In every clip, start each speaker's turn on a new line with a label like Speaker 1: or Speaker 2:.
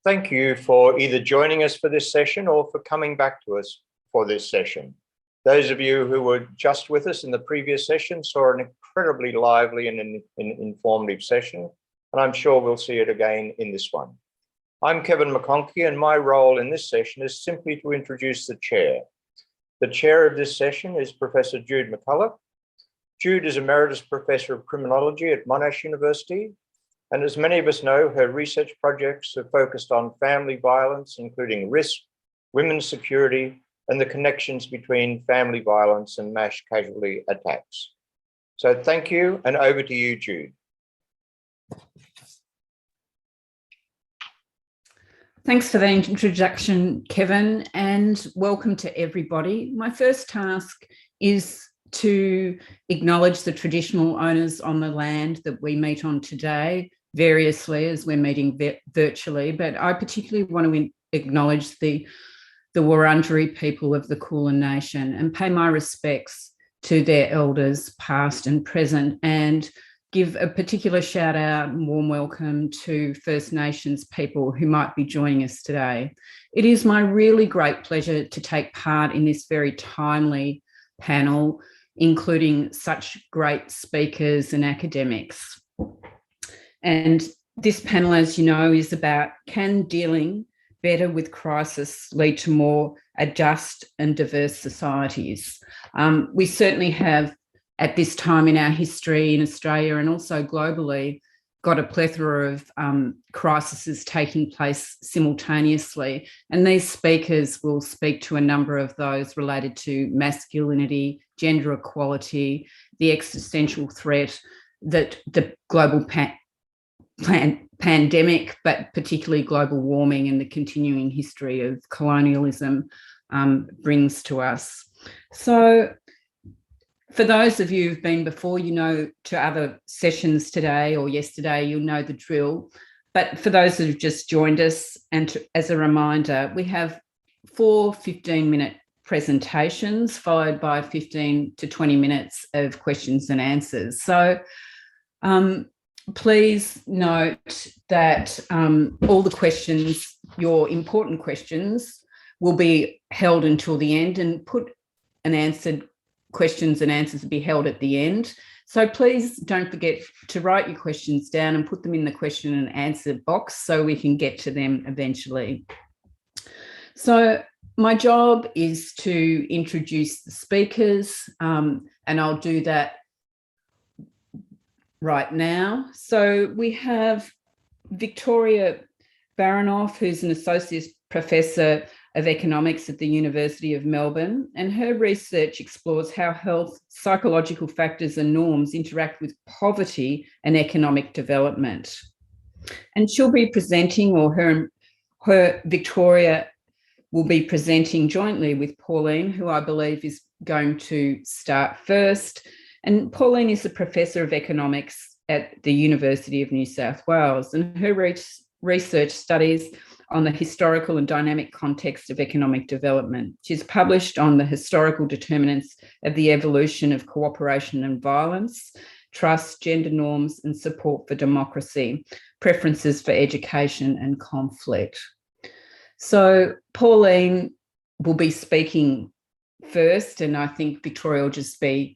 Speaker 1: Thank you for either joining us for this session or for coming back to us for this session. Those of you who were just with us in the previous session saw an incredibly lively and informative session, and I'm sure we'll see it again in this one. I'm Kevin Mcintyre, and my role in this session is simply to introduce the chair. The chair of this session is Professor Jude McCullough. Jude is Emeritus Professor of Criminology at Monash University, and as many of us know, her research projects have focused on family violence, including risk, women's security, and the connections between family violence and mass casualty attacks. So thank you, and over to you, Jude.
Speaker 2: Thanks for the introduction, Kevin, and welcome to everybody. My first task is to acknowledge the traditional owners on the land that we meet on today, variously as we're meeting virtually, but I particularly want to acknowledge the Wurundjeri people of the Kulin Nation and pay my respects to their elders, past and present, and give a particular shout out and warm welcome to First Nations people who might be joining us today. It is my really great pleasure to take part in this very timely panel, including such great speakers and academics. And this panel, as you know, is about, can dealing better with crisis lead to more just and diverse societies? We certainly have, at this time in our history in Australia and also globally, got a plethora of crises taking place simultaneously. And these speakers will speak to a number of those related to masculinity, gender equality, the existential threat that the global pandemic, but particularly global warming and the continuing history of colonialism brings to us. So for those of you who've been before, you know, to other sessions today or yesterday, you'll know the drill. But for those who've just joined us, and as a reminder, we have 4 15-minute presentations followed by 15 to 20 minutes of questions and answers. So please note that all the questions, your important questions, will be held until the end, and questions and answers will be held at the end. So please don't forget to write your questions down and put them in the question and answer box so we can get to them eventually. So my job is to introduce the speakers, and I'll do that right now. So we have Victoria Baranoff, who's an Associate Professor of Economics at the University of Melbourne, and her research explores how health, psychological factors and norms interact with poverty and economic development. And she'll be presenting, or her Victoria will be presenting jointly with Pauline, who I believe is going to start first. And Pauline is a Professor of Economics at the University of New South Wales, and her research studies on the historical and dynamic context of economic development. She's published on the historical determinants of the evolution of cooperation and violence, trust, gender norms, and support for democracy, preferences for education and conflict. So Pauline will be speaking first, and I think Victoria will just be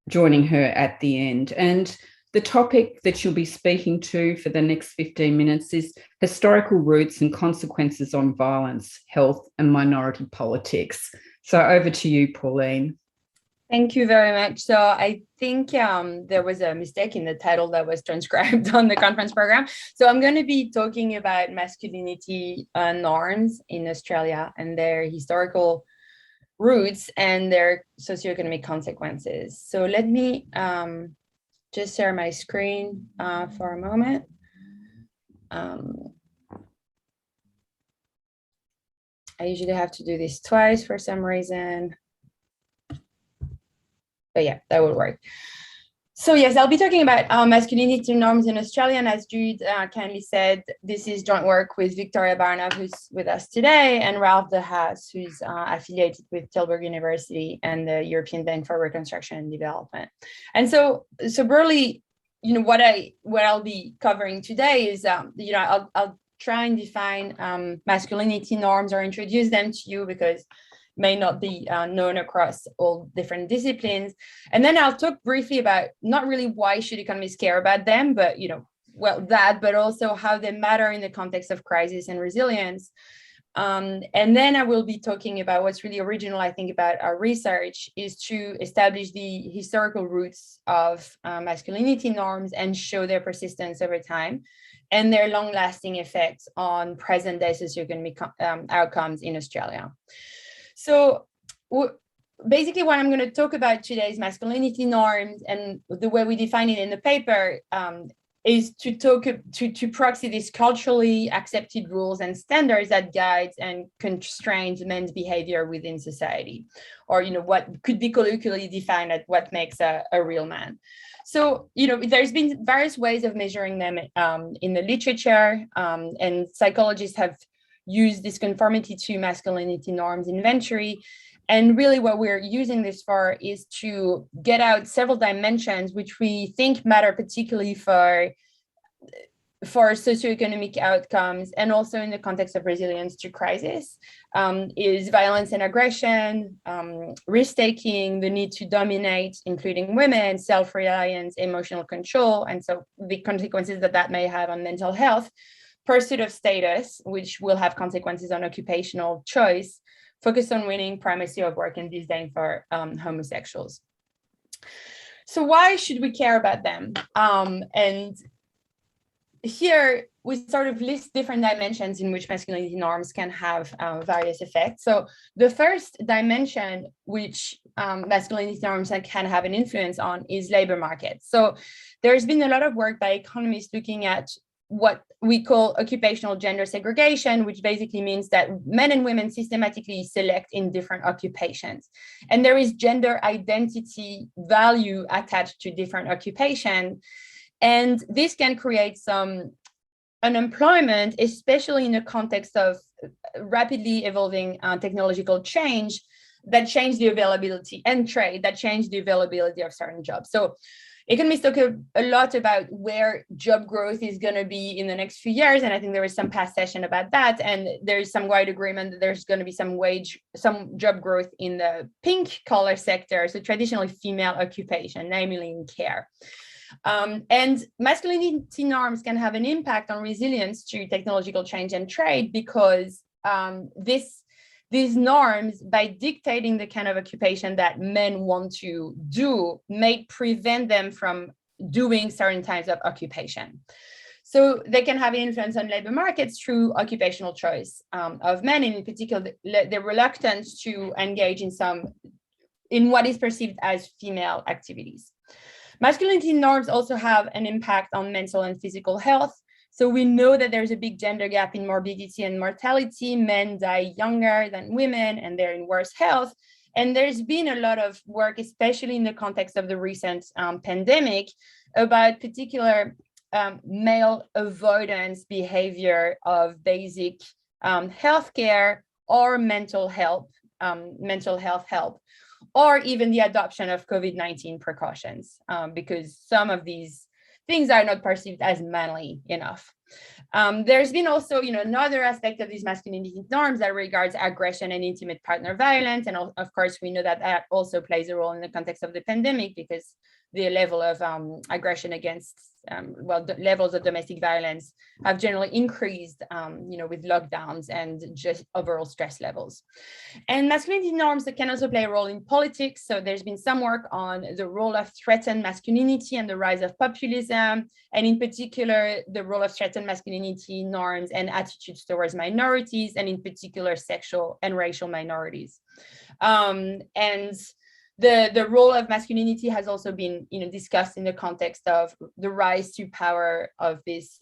Speaker 2: joining her at the end. And the topic that she'll be speaking to for the next 15 minutes is historical roots and consequences on violence, health, and minority politics. So over to you, Pauline.
Speaker 3: Thank you very much. So I think there was a mistake in the title that was transcribed on the conference program. So I'm going to be talking about masculinity norms in Australia and their historical roots and their socioeconomic consequences. So let me just share my screen for a moment. I usually have to do this twice for some reason. But yeah, that would work. So yes, I'll be talking about masculinity norms in Australia. And as Jude kindly said, this is joint work with Victoria Baranoff, who's with us today, and Ralph DeHaas, who's affiliated with Tilburg University and the European Bank for Reconstruction and Development. And so broadly, what I'll be covering today is, I'll try and define masculinity norms or introduce them to you because may not be known across all different disciplines. And then I'll talk briefly about not really why should economists care about them, but, but also how they matter in the context of crisis and resilience. And then I will be talking about what's really original, I think, about our research is to establish the historical roots of masculinity norms and show their persistence over time and their long-lasting effects on present-day socioeconomic outcomes in Australia. So basically what I'm going to talk about today is masculinity norms, and the way we define it in the paper is to talk to proxy these culturally accepted rules and standards that guides and constrains men's behavior within society, or what could be colloquially defined as what makes a real man. So there's been various ways of measuring them in the literature, and psychologists have used this conformity to masculinity norms inventory. And really what we're using this for is to get out several dimensions which we think matter particularly for socioeconomic outcomes, and also in the context of resilience to crisis, is violence and aggression, risk-taking, the need to dominate, including women, self-reliance, emotional control, and so the consequences that may have on mental health, pursuit of status, which will have consequences on occupational choice, focus on winning, primacy of work, and disdain for homosexuals. So why should we care about them? And here we sort of list different dimensions in which masculinity norms can have various effects. So the first dimension which masculinity norms can have an influence on is labor markets. So there's been a lot of work by economists looking at what we call occupational gender segregation, which basically means that men and women systematically select in different occupations. And there is gender identity value attached to different occupations. And this can create some unemployment, especially in the context of rapidly evolving technological change that change the availability and trade that change the availability of certain jobs. So economists talk a lot about where job growth is going to be in the next few years. And I think there was some past session about that. And there's some wide agreement that there's going to be some job growth in the pink collar sector, so traditionally female occupation, namely in care. And masculinity norms can have an impact on resilience to technological change and trade because these norms, by dictating the kind of occupation that men want to do, may prevent them from doing certain types of occupation. So they can have an influence on labor markets through occupational choice of men, and in particular, the reluctance to engage in what is perceived as female activities. Masculinity norms also have an impact on mental and physical health. So we know that there's a big gender gap in morbidity and mortality. Men die younger than women and they're in worse health. And there's been a lot of work, especially in the context of the recent pandemic, about particular male avoidance behavior of basic healthcare or mental health help, or even the adoption of COVID-19 precautions, because some of these things are not perceived as manly enough. There's been also, another aspect of these masculinity norms that regards aggression and intimate partner violence. And of course, we know that that also plays a role in the context of the pandemic, because the level of aggression against, the levels of domestic violence have generally increased, with lockdowns and just overall stress levels. And masculinity norms that can also play a role in politics. So there's been some work on the role of threatened masculinity and the rise of populism, and in particular, the role of threatened masculinity norms and attitudes towards minorities, and in particular, sexual and racial minorities. And the role of masculinity has also been, discussed in the context of the rise to power of these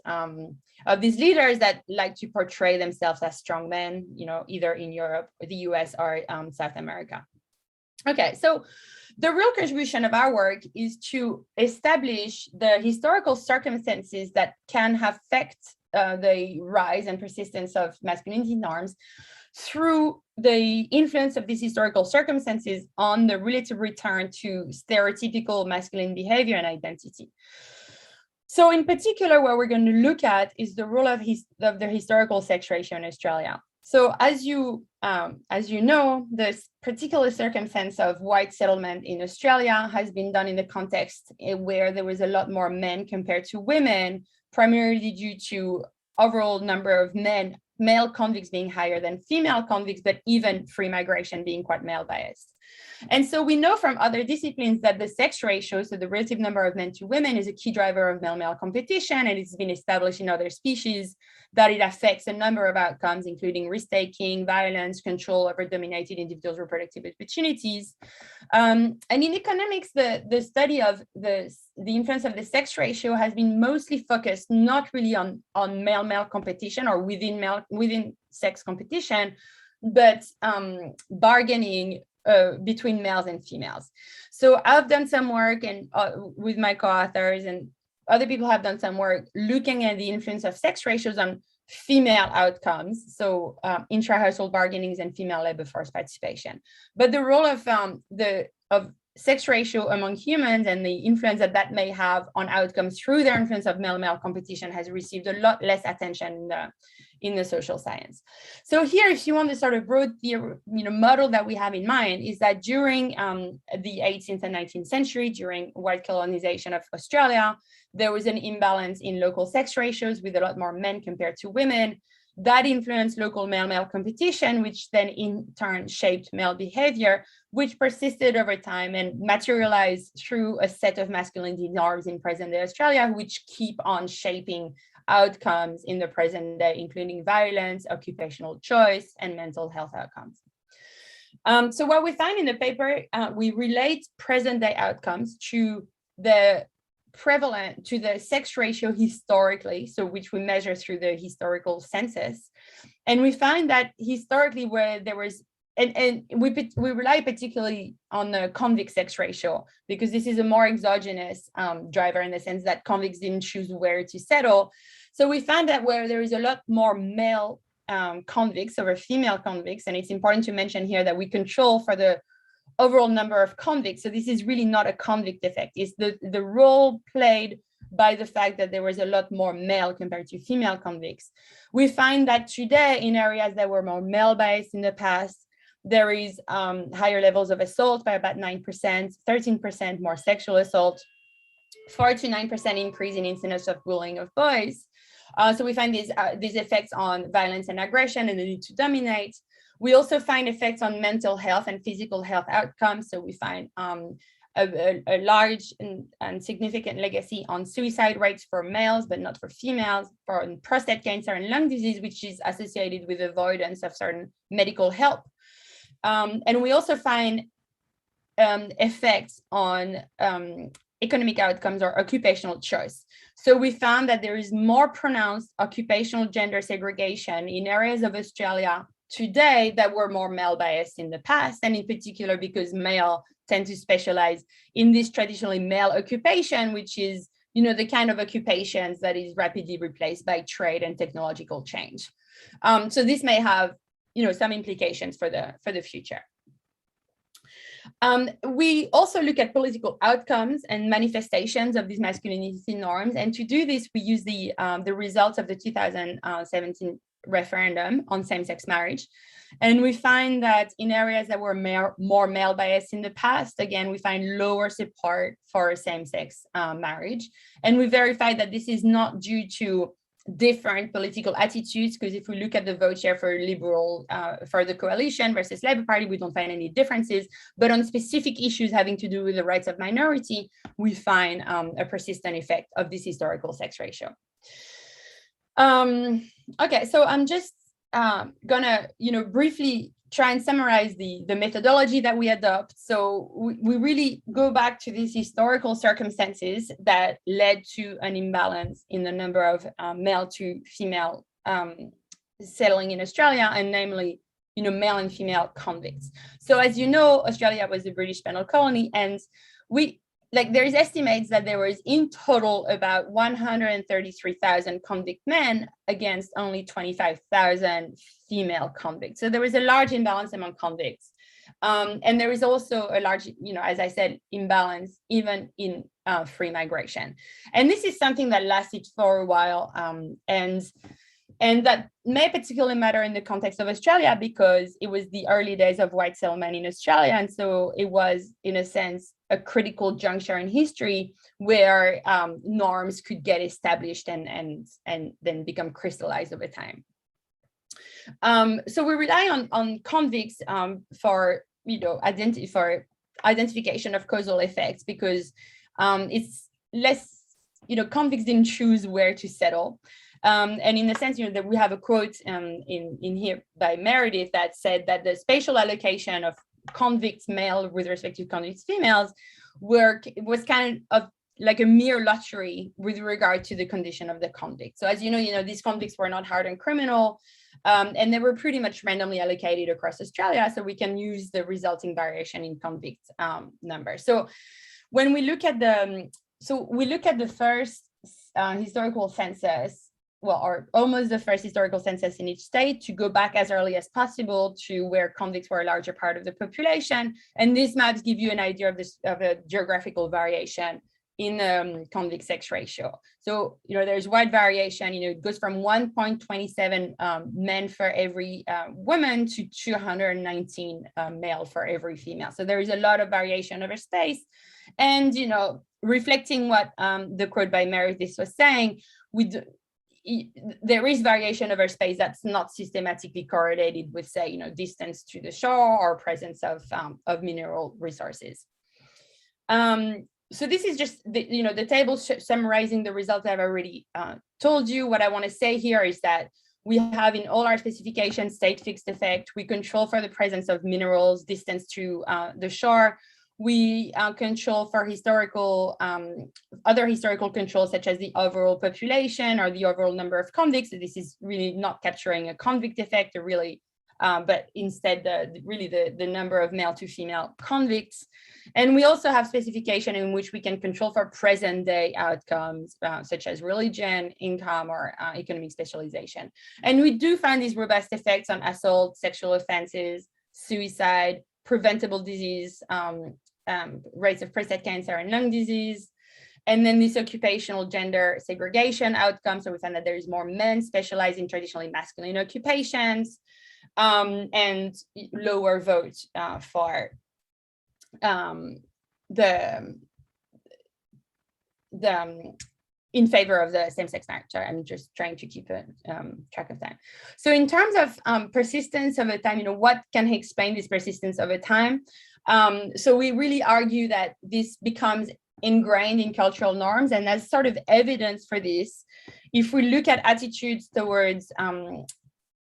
Speaker 3: leaders that like to portray themselves as strong men, either in Europe, or the US, or South America. Okay, so the real contribution of our work is to establish the historical circumstances that can affect the rise and persistence of masculinity norms through the influence of these historical circumstances on the relative return to stereotypical masculine behavior and identity. So in particular, what we're going to look at is the role of the historical sex ratio in Australia. So as you know, this particular circumstance of white settlement in Australia has been done in the context where there was a lot more men compared to women, primarily due to overall number of male convicts being higher than female convicts, but even free migration being quite male biased. And so we know from other disciplines that the sex ratio, so the relative number of men to women, is a key driver of male-male competition, and it's been established in other species that it affects a number of outcomes, including risk-taking, violence, control over dominated individuals' reproductive opportunities. And in economics, the study of the influence of the sex ratio has been mostly focused not really on male-male competition or within sex competition, but bargaining between males and females. So I've done some work and with my co-authors, and other people have done some work looking at the influence of sex ratios on female outcomes, so intra-household bargainings and female labor force participation. But the role of sex ratio among humans and the influence that may have on outcomes through their influence of male-male competition has received a lot less attention in the social science. So here, if you want the sort of broad model that we have in mind, is that during the 18th and 19th century, during white colonization of Australia, there was an imbalance in local sex ratios with a lot more men compared to women. That influenced local male-male competition, which then in turn shaped male behavior, which persisted over time and materialized through a set of masculinity norms in present-day Australia, which keep on shaping outcomes in the present day, including violence, occupational choice, and mental health outcomes. So what we find in the paper, we relate present-day outcomes to the sex ratio historically, so which we measure through the historical census. And we find that historically where there was, and we rely particularly on the convict sex ratio, because this is a more exogenous driver in the sense that convicts didn't choose where to settle. So we found that where there is a lot more male convicts over female convicts, and it's important to mention here that we control for the overall number of convicts. So this is really not a convict effect. It's the role played by the fact that there was a lot more male compared to female convicts. We find that today in areas that were more male biased in the past, there is higher levels of assault by about 9%, 13% more sexual assault, 4 to 9% increase in incidence of bullying of boys. So we find these effects on violence and aggression and the need to dominate. We also find effects on mental health and physical health outcomes. So we find a large and significant legacy on suicide rates for males, but not for females, for prostate cancer and lung disease, which is associated with avoidance of certain medical help. And we also find effects on economic outcomes or occupational choice. So we found that there is more pronounced occupational gender segregation in areas of Australia today that were more male biased in the past, and in particular because male tend to specialize in this traditionally male occupation, which is, the kind of occupations that is rapidly replaced by trade and technological change. So this may have, some implications for the future. We also look at political outcomes and manifestations of these masculinity norms, and to do this, we use the results of the 2017 referendum on same-sex marriage. And we find that in areas that were more male biased in the past, again, we find lower support for same-sex marriage. And we verified that this is not due to different political attitudes, because if we look at the vote share for Liberal, for the coalition versus Labour Party, we don't find any differences. But on specific issues having to do with the rights of minority, we find a persistent effect of this historical sex ratio. Okay, so I'm just gonna, briefly try and summarize the methodology that we adopt. So we really go back to these historical circumstances that led to an imbalance in the number of male to female settling in Australia, and namely, male and female convicts. So as you know, Australia was a British penal colony, and there is estimates that there was in total about 133,000 convict men against only 25,000 female convicts. So there was a large imbalance among convicts. And there is also a large, as I said, imbalance even in free migration. And this is something that lasted for a while, and that may particularly matter in the context of Australia, because it was the early days of white settlement in Australia. And so it was, in a sense, a critical juncture in history where norms could get established and then become crystallized over time. So we rely on convicts for identification of causal effects, because it's less, convicts didn't choose where to settle. And in the sense, that we have a quote in here by Meredith that said that the spatial allocation of convicts male with respect to convicts females was kind of like a mere lottery with regard to the condition of the convict. So as you know, these convicts were not hardened criminal, and they were pretty much randomly allocated across Australia. So we can use the resulting variation in convict numbers. So when we look at the first historical census, or almost the first historical census in each state, to go back as early as possible to where convicts were a larger part of the population. And these maps give you an idea of a geographical variation in convict sex ratio. So, there's wide variation. It goes from 1.27 men for every woman to 219 male for every female. So there is a lot of variation over space. And, reflecting what the quote by Meredith was saying, there is variation over space that's not systematically correlated with, say, distance to the shore or presence of mineral resources. So this is just the table summarizing the results I've already told you. What I want to say here is that we have in all our specifications state fixed effect. We control for the presence of minerals, distance to the shore. We control for other historical controls, such as the overall population or the overall number of convicts. So this is really not capturing a convict effect, but instead the number of male to female convicts. And we also have specification in which we can control for present day outcomes, such as religion, income, or economic specialization. And we do find these robust effects on assault, sexual offenses, suicide, preventable disease, rates of prostate cancer and lung disease. And then this occupational gender segregation outcome. So we find that there is more men specialized in traditionally masculine occupations, and lower votes for in favor of the same-sex marriage. Sorry, I'm just trying to keep track of time. So in terms of persistence over time, what can explain this persistence over time? So we really argue that this becomes ingrained in cultural norms, and as sort of evidence for this, if we look at attitudes towards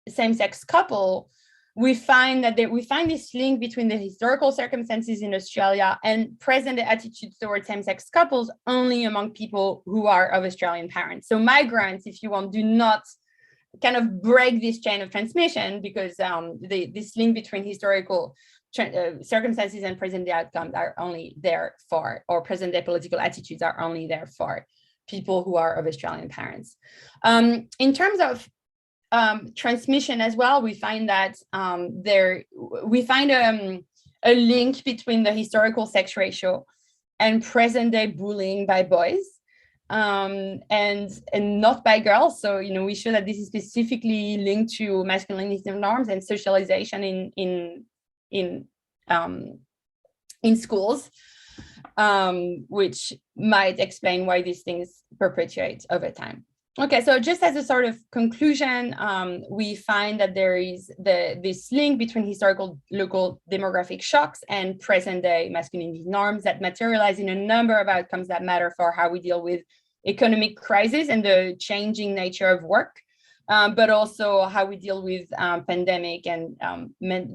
Speaker 3: same-sex couple, we find this link between the historical circumstances in Australia and present attitudes towards same-sex couples only among people who are of Australian parents. So migrants, if you want, do not kind of break this chain of transmission, because this link between historical circumstances and present-day outcomes are only there for, or present-day political attitudes are only there for people who are of Australian parents. In terms of transmission as well, we find that a link between the historical sex ratio and present-day bullying by boys, and not by girls. So we show that this is specifically linked to masculinity norms and socialization in schools, which might explain why these things perpetuate over time. Okay, so just as a sort of conclusion, we find that there is this link between historical local demographic shocks and present-day masculinity norms that materialize in a number of outcomes that matter for how we deal with economic crisis and the changing nature of work, but also how we deal with pandemic and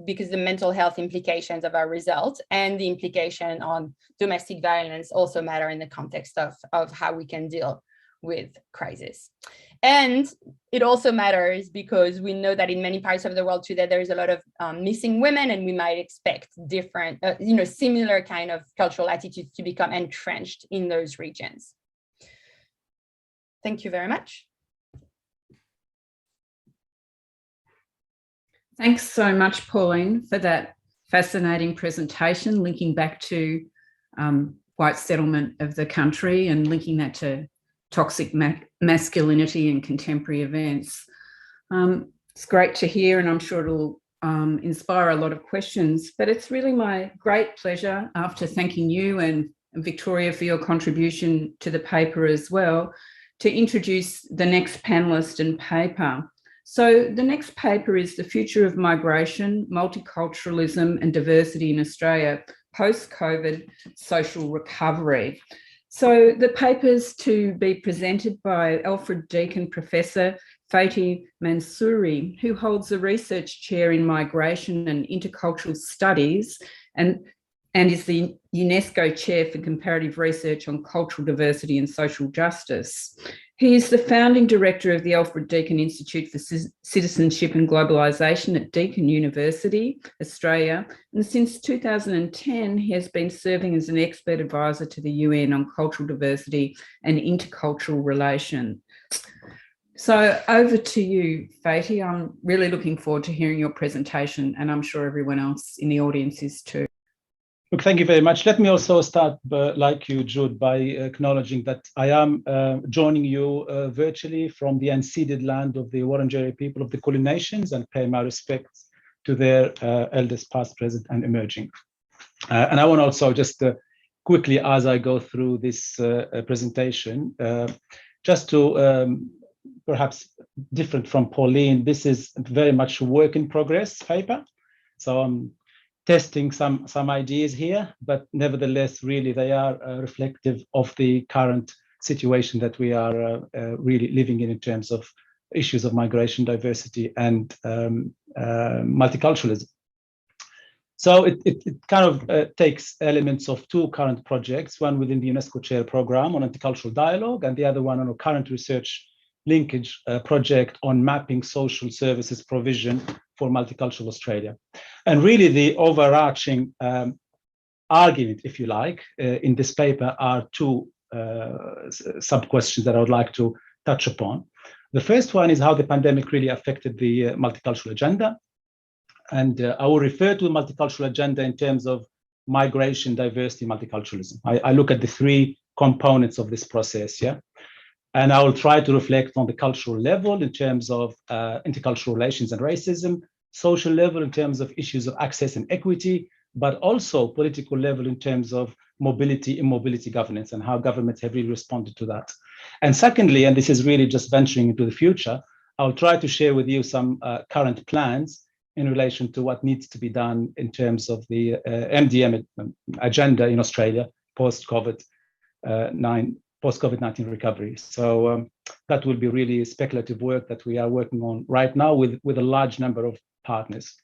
Speaker 3: because the mental health implications of our results and the implication on domestic violence also matter in the context of how we can deal with crisis. And it also matters because we know that in many parts of the world today, there is a lot of missing women, and we might expect different, similar kind of cultural attitudes to become entrenched in those regions. Thank you very much.
Speaker 2: Thanks so much, Pauline, for that fascinating presentation, linking back to white settlement of the country and linking that to toxic masculinity and contemporary events. It's great to hear, and I'm sure it'll inspire a lot of questions, but it's really my great pleasure, after thanking you and Victoria for your contribution to the paper as well, to introduce the next panellist and paper. So the next paper is The Future of Migration, Multiculturalism and Diversity in Australia, Post-COVID Social Recovery. So the paper's to be presented by Alfred Deakin Professor Fatih Mansouri, who holds a research chair in migration and intercultural studies and is the UNESCO Chair for Comparative Research on Cultural Diversity and Social Justice. He is the founding director of the Alfred Deakin Institute for Citizenship and Globalisation at Deakin University, Australia, and since 2010 he has been serving as an expert advisor to the UN on cultural diversity and intercultural relations. So over to you, Fatih. I'm really looking forward to hearing your presentation, and I'm sure everyone else in the audience is too.
Speaker 4: Look, thank you very much. Let me also start, like you, Jude, by acknowledging that I am joining you virtually from the unceded land of the Wurundjeri people of the Kulin Nations, and pay my respects to their elders past, present, and emerging. And I want to also just quickly, as I go through this presentation, just to perhaps different from Pauline, this is very much a work in progress paper. So I'm testing some ideas here, but nevertheless, really they are reflective of the current situation that we are really living in terms of issues of migration, diversity, and multiculturalism. So it kind of takes elements of two current projects, one within the UNESCO Chair Programme on intercultural dialogue, and the other one on a current research linkage project on mapping social services provision for multicultural Australia. And really the overarching argument, if you like, in this paper are two sub-questions that I would like to touch upon. The first one is how the pandemic really affected the multicultural agenda. And I will refer to the multicultural agenda in terms of migration, diversity, multiculturalism. I look at the three components of this process, yeah? And I will try to reflect on the cultural level in terms of intercultural relations and racism, social level in terms of issues of access and equity, but also political level in terms of mobility, immobility governance, and how governments have really responded to that. And secondly, and this is really just venturing into the future, I'll try to share with you some current plans in relation to what needs to be done in terms of the MDM agenda in Australia post-COVID-19 recovery. So that will be really speculative work that we are working on right now with a large number of partners.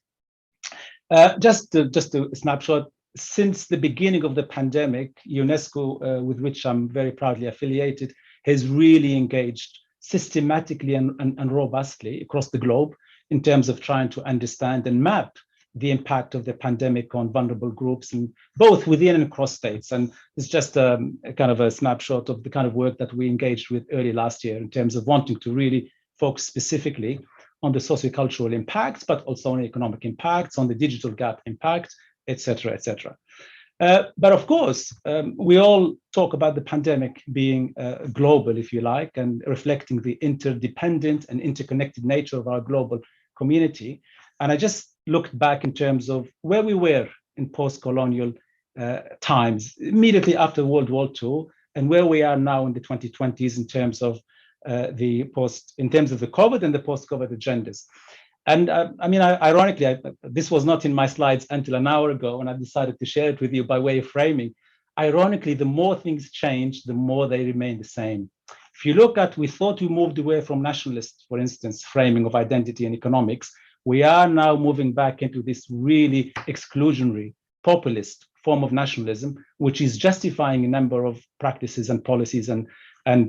Speaker 4: Just a snapshot, since the beginning of the pandemic, UNESCO, with which I'm very proudly affiliated, has really engaged systematically and robustly across the globe in terms of trying to understand and map the impact of the pandemic on vulnerable groups, and both within and across states. And it's just a kind of a snapshot of the kind of work that we engaged with early last year in terms of wanting to really focus specifically on the sociocultural impacts, but also on economic impacts, on the digital gap impact, et cetera, et cetera. But of course, we all talk about the pandemic being global, if you like, and reflecting the interdependent and interconnected nature of our global community. And I just looked back in terms of where we were in post-colonial times, immediately after World War II, and where we are now in the 2020s in terms of the COVID and the post-COVID agendas. And I mean, ironically, this was not in my slides until an hour ago, and I decided to share it with you by way of framing. Ironically, the more things change, the more they remain the same. If you look at, we thought we moved away from nationalist, for instance, framing of identity and economics. We are now moving back into this really exclusionary, populist form of nationalism, which is justifying a number of practices and policies and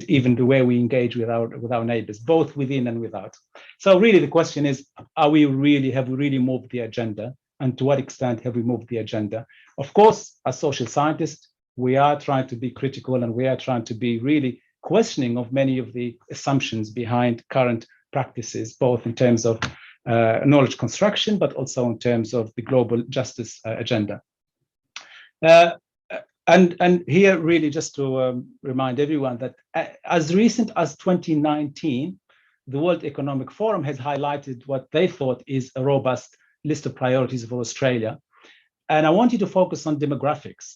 Speaker 4: even the way we engage with our neighbors, both within and without. So really the question is, have we really moved the agenda? And to what extent have we moved the agenda? Of course, as social scientists, we are trying to be critical, and we are trying to be really questioning of many of the assumptions behind current practices, both in terms of knowledge construction, but also in terms of the global justice agenda. And here, really, just to remind everyone that as recent as 2019, the World Economic Forum has highlighted what they thought is a robust list of priorities for Australia. And I want you to focus on demographics.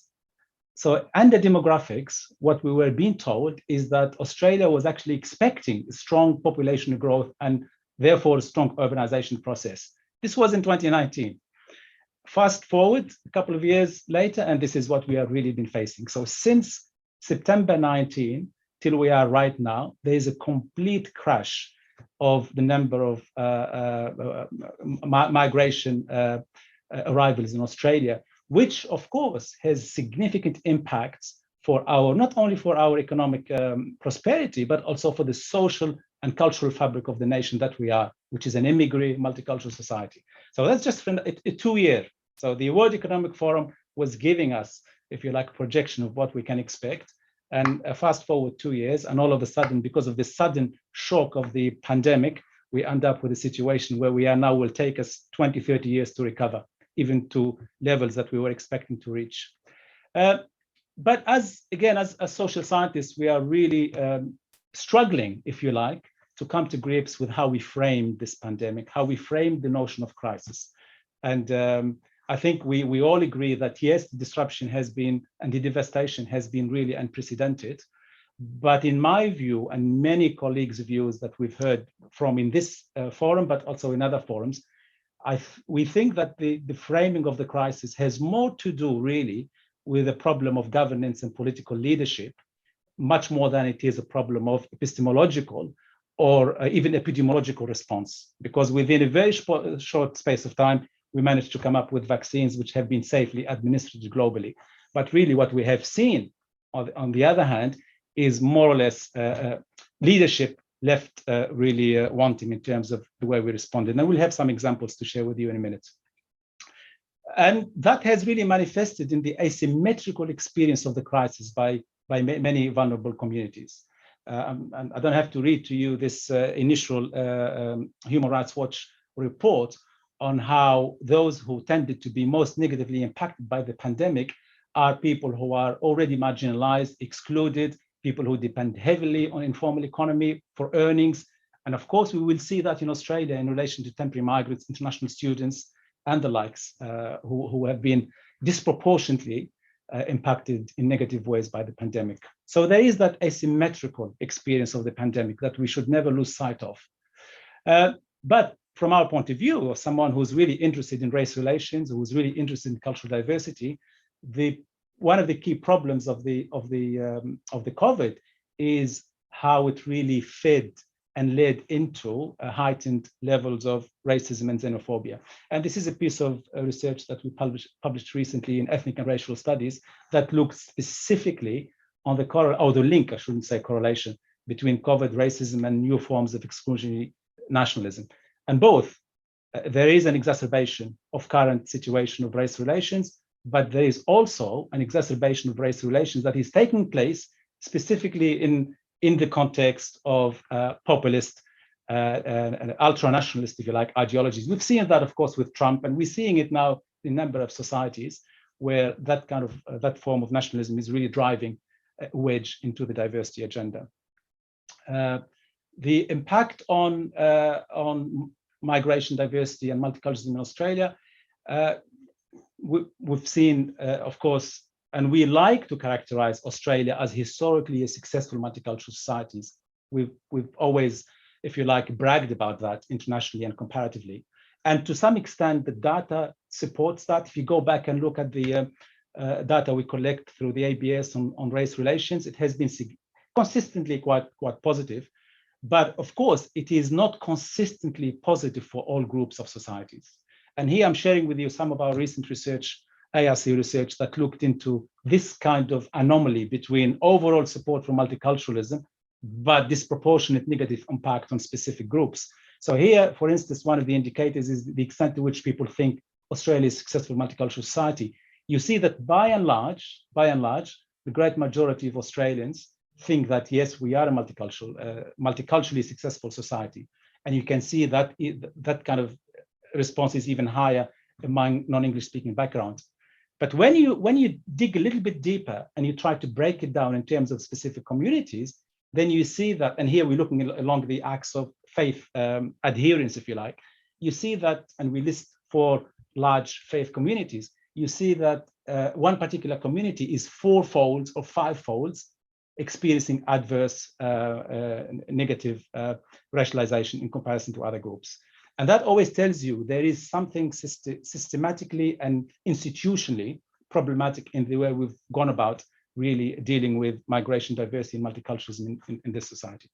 Speaker 4: So under demographics, what we were being told is that Australia was actually expecting strong population growth and therefore a strong urbanization process. This was in 2019. Fast forward a couple of years later, and this is what we have really been facing. So since September 19 till we are right now, there is a complete crash of the number of migration arrivals in Australia, which of course has significant impacts for our, not only for our economic prosperity, but also for the social and cultural fabric of the nation that we are, which is an immigrant multicultural society. So that's just a 2 year. So the World Economic Forum was giving us, if you like, a projection of what we can expect. And fast forward 2 years, and all of a sudden, because of the sudden shock of the pandemic, we end up with a situation where we are now will take us 20, 30 years to recover, even to levels that we were expecting to reach. But as social scientists, we are really struggling, if you like, to come to grips with how we frame this pandemic, how we frame the notion of crisis. And I think we all agree that yes, the disruption has been, and the devastation has been really unprecedented. But in my view, and many colleagues' views that we've heard from in this forum, but also in other forums, we think that the framing of the crisis has more to do really with a problem of governance and political leadership, much more than it is a problem of epistemological or even epidemiological response. Because within a very short space of time, we managed to come up with vaccines which have been safely administered globally. But really what we have seen, on the other hand, is more or less leadership left really wanting in terms of the way we responded. And we'll have some examples to share with you in a minute. And that has really manifested in the asymmetrical experience of the crisis by many vulnerable communities. And I don't have to read to you this initial Human Rights Watch report on how those who tended to be most negatively impacted by the pandemic are people who are already marginalized, excluded, people who depend heavily on informal economy for earnings. And of course, we will see that in Australia in relation to temporary migrants, international students, and the likes, who have been disproportionately impacted in negative ways by the pandemic. So there is that asymmetrical experience of the pandemic that we should never lose sight of. But from our point of view, of someone who's really interested in race relations, who's really interested in cultural diversity, one of the key problems of the COVID is how it really fed and led into heightened levels of racism and xenophobia. And this is a piece of research that we published recently in Ethnic and Racial Studies that looks specifically on the link, I shouldn't say correlation, between COVID racism and new forms of exclusionary nationalism. And both, there is an exacerbation of current situation of race relations, but there is also an exacerbation of race relations that is taking place specifically in the context of populist and ultra-nationalist, if you like, ideologies. We've seen that, of course, with Trump, and we're seeing it now in a number of societies where that form of nationalism is really driving a wedge into the diversity agenda. The impact on migration, diversity, and multiculturalism in Australia, we've seen, of course, and we like to characterize Australia as historically a successful multicultural societies. We've always, if you like, bragged about that internationally and comparatively. And to some extent, the data supports that. If you go back and look at the data we collect through the ABS on race relations, it has been consistently quite positive. But of course, it is not consistently positive for all groups of societies. And here I'm sharing with you some of our recent research, ARC research, that looked into this kind of anomaly between overall support for multiculturalism, but disproportionate negative impact on specific groups. So here, for instance, one of the indicators is the extent to which people think Australia is a successful multicultural society. You see that by and large, the great majority of Australians think that, yes, we are a multiculturally successful society. And you can see that that kind of response is even higher among non-English speaking backgrounds. But when you dig a little bit deeper and you try to break it down in terms of specific communities, then you see that, and here we're looking along the axis of faith adherence, if you like, you see that, and we list 4 large faith communities, you see that one particular community is 4-fold or 5-fold experiencing adverse negative racialization in comparison to other groups. And that always tells you there is something systematically and institutionally problematic in the way we've gone about really dealing with migration, diversity, and multiculturalism in this society.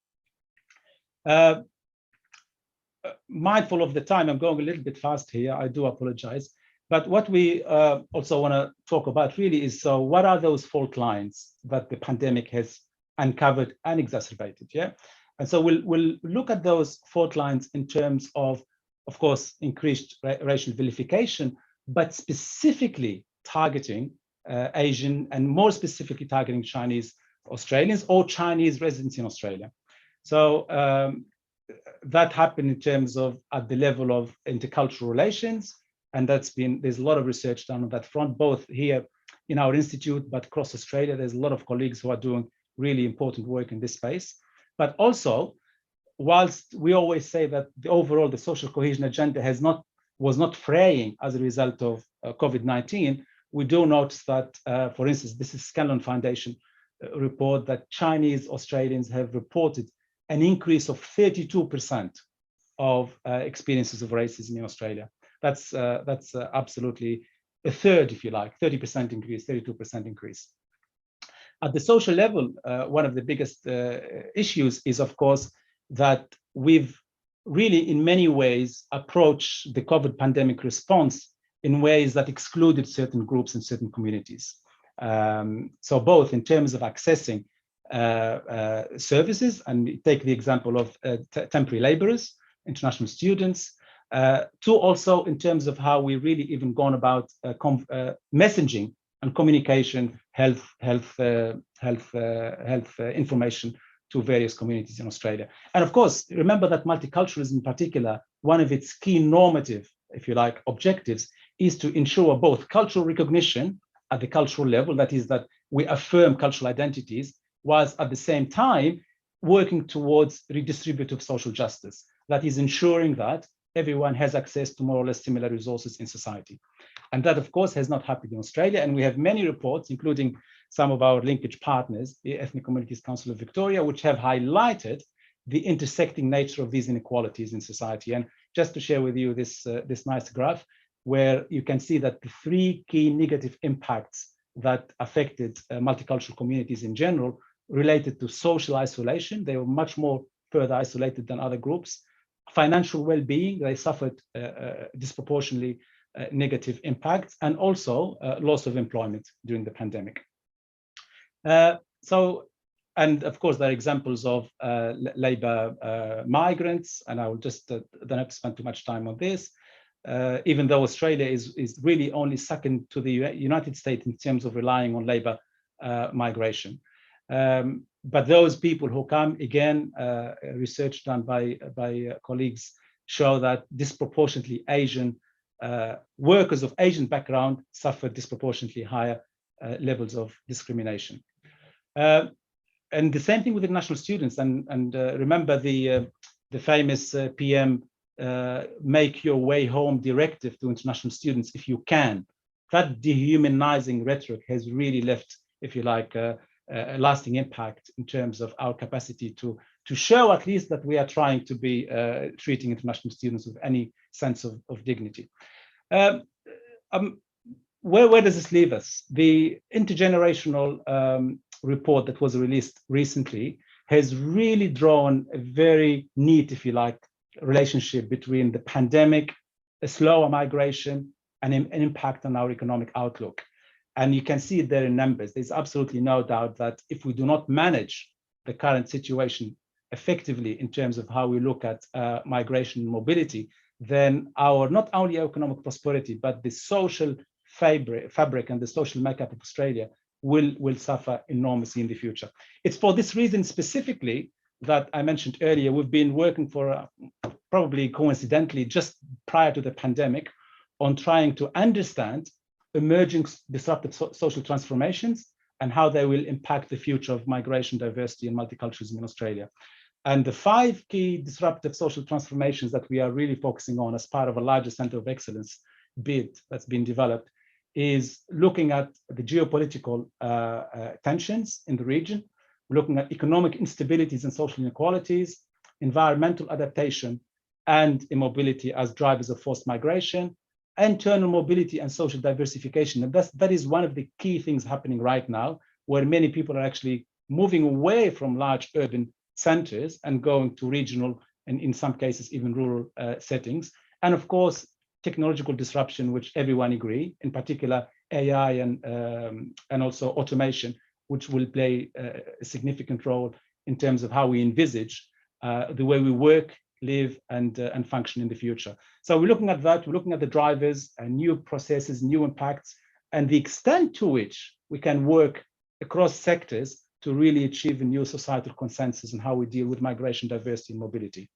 Speaker 4: Mindful of the time, I'm going a little bit fast here, I do apologize. But what we also want to talk about really is, so what are those fault lines that the pandemic has uncovered and exacerbated, yeah? And so we'll look at those fault lines in terms of course, increased racial vilification, but specifically targeting Asian, and more specifically targeting Chinese Australians or Chinese residents in Australia. So that happened in terms of at the level of intercultural relations, and there's a lot of research done on that front, both here in our institute, but across Australia. There's a lot of colleagues who are doing really important work in this space. But also, whilst we always say that the social cohesion agenda was not fraying as a result of COVID-19, we do notice that, for instance, this is Scanlon Foundation report that Chinese Australians have reported an increase of 32% of experiences of racism in Australia. That's absolutely a third, if you like, 30% increase, 32% increase. At the social level, one of the biggest issues is, of course, that we've really in many ways approached the COVID pandemic response in ways that excluded certain groups and certain communities. So both in terms of accessing services, and take the example of temporary laborers, international students, to also in terms of how we really even gone about messaging and communication, health information to various communities in Australia. And of course, remember that multiculturalism in particular, one of its key normative, if you like, objectives is to ensure both cultural recognition at the cultural level, that is that we affirm cultural identities, whilst at the same time working towards redistributive social justice, that is ensuring that everyone has access to more or less similar resources in society. And that, of course, has not happened in Australia. And we have many reports, including some of our linkage partners, the Ethnic Communities Council of Victoria, which have highlighted the intersecting nature of these inequalities in society. And just to share with you this nice graph, where you can see that the 3 key negative impacts that affected multicultural communities in general related to social isolation. They were much more further isolated than other groups. Financial well-being, they suffered disproportionately negative impacts, and also loss of employment during the pandemic. And of course, there are examples of labor migrants, and I will just don't have to spend too much time on this, even though Australia is really only second to the United States in terms of relying on labor migration. But those people who come, again, research done by colleagues show that disproportionately Asian workers of Asian background suffer disproportionately higher levels of discrimination. And the same thing with international students. And remember the famous PM make your way home directive to international students if you can. That dehumanizing rhetoric has really left, if you like, a lasting impact in terms of our capacity to show at least that we are trying to be treating international students with any sense of dignity. Where does this leave us? The intergenerational report that was released recently has really drawn a very neat, if you like, relationship between the pandemic, a slower migration, and an impact on our economic outlook. And you can see it there in numbers. There's absolutely no doubt that if we do not manage the current situation effectively in terms of how we look at migration and mobility, then our not only economic prosperity, but the social fabric and the social makeup of Australia will suffer enormously in the future. It's for this reason specifically that I mentioned earlier, we've been working for probably coincidentally, just prior to the pandemic, on trying to understand emerging disruptive social transformations and how they will impact the future of migration, diversity, and multiculturalism in Australia. And the 5 key disruptive social transformations that we are really focusing on as part of a larger center of excellence bid that's been developed is looking at the geopolitical tensions in the region, looking at economic instabilities and social inequalities, environmental adaptation and immobility as drivers of forced migration, internal mobility and social diversification. And that is one of the key things happening right now, where many people are actually moving away from large urban centers and going to regional and in some cases even rural settings. And of course, technological disruption, which everyone agree, in particular AI and also automation, which will play a significant role in terms of how we envisage the way we work, live, and function in the future. So we're looking at that, we're looking at the drivers and new processes, new impacts, and the extent to which we can work across sectors to really achieve a new societal consensus on how we deal with migration, diversity, and mobility.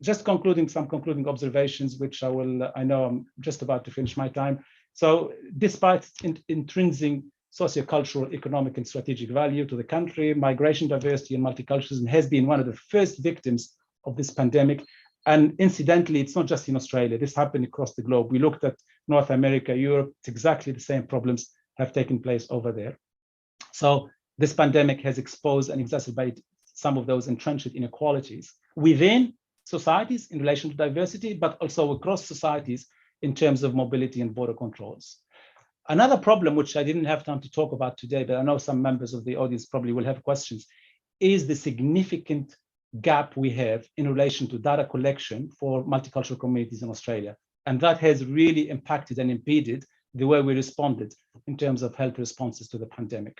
Speaker 4: Just some concluding observations, which I know I'm just about to finish my time. So despite intrinsic sociocultural, economic, and strategic value to the country, migration, diversity, and multiculturalism has been one of the first victims of this pandemic. And incidentally, it's not just in Australia, this happened across the globe. We looked at North America, Europe, it's exactly the same problems have taken place over there. So this pandemic has exposed and exacerbated some of those entrenched inequalities within societies in relation to diversity, but also across societies in terms of mobility and border controls. Another problem, which I didn't have time to talk about today, but I know some members of the audience probably will have questions, is the significant gap we have in relation to data collection for multicultural communities in Australia. And that has really impacted and impeded the way we responded in terms of health responses to the pandemic.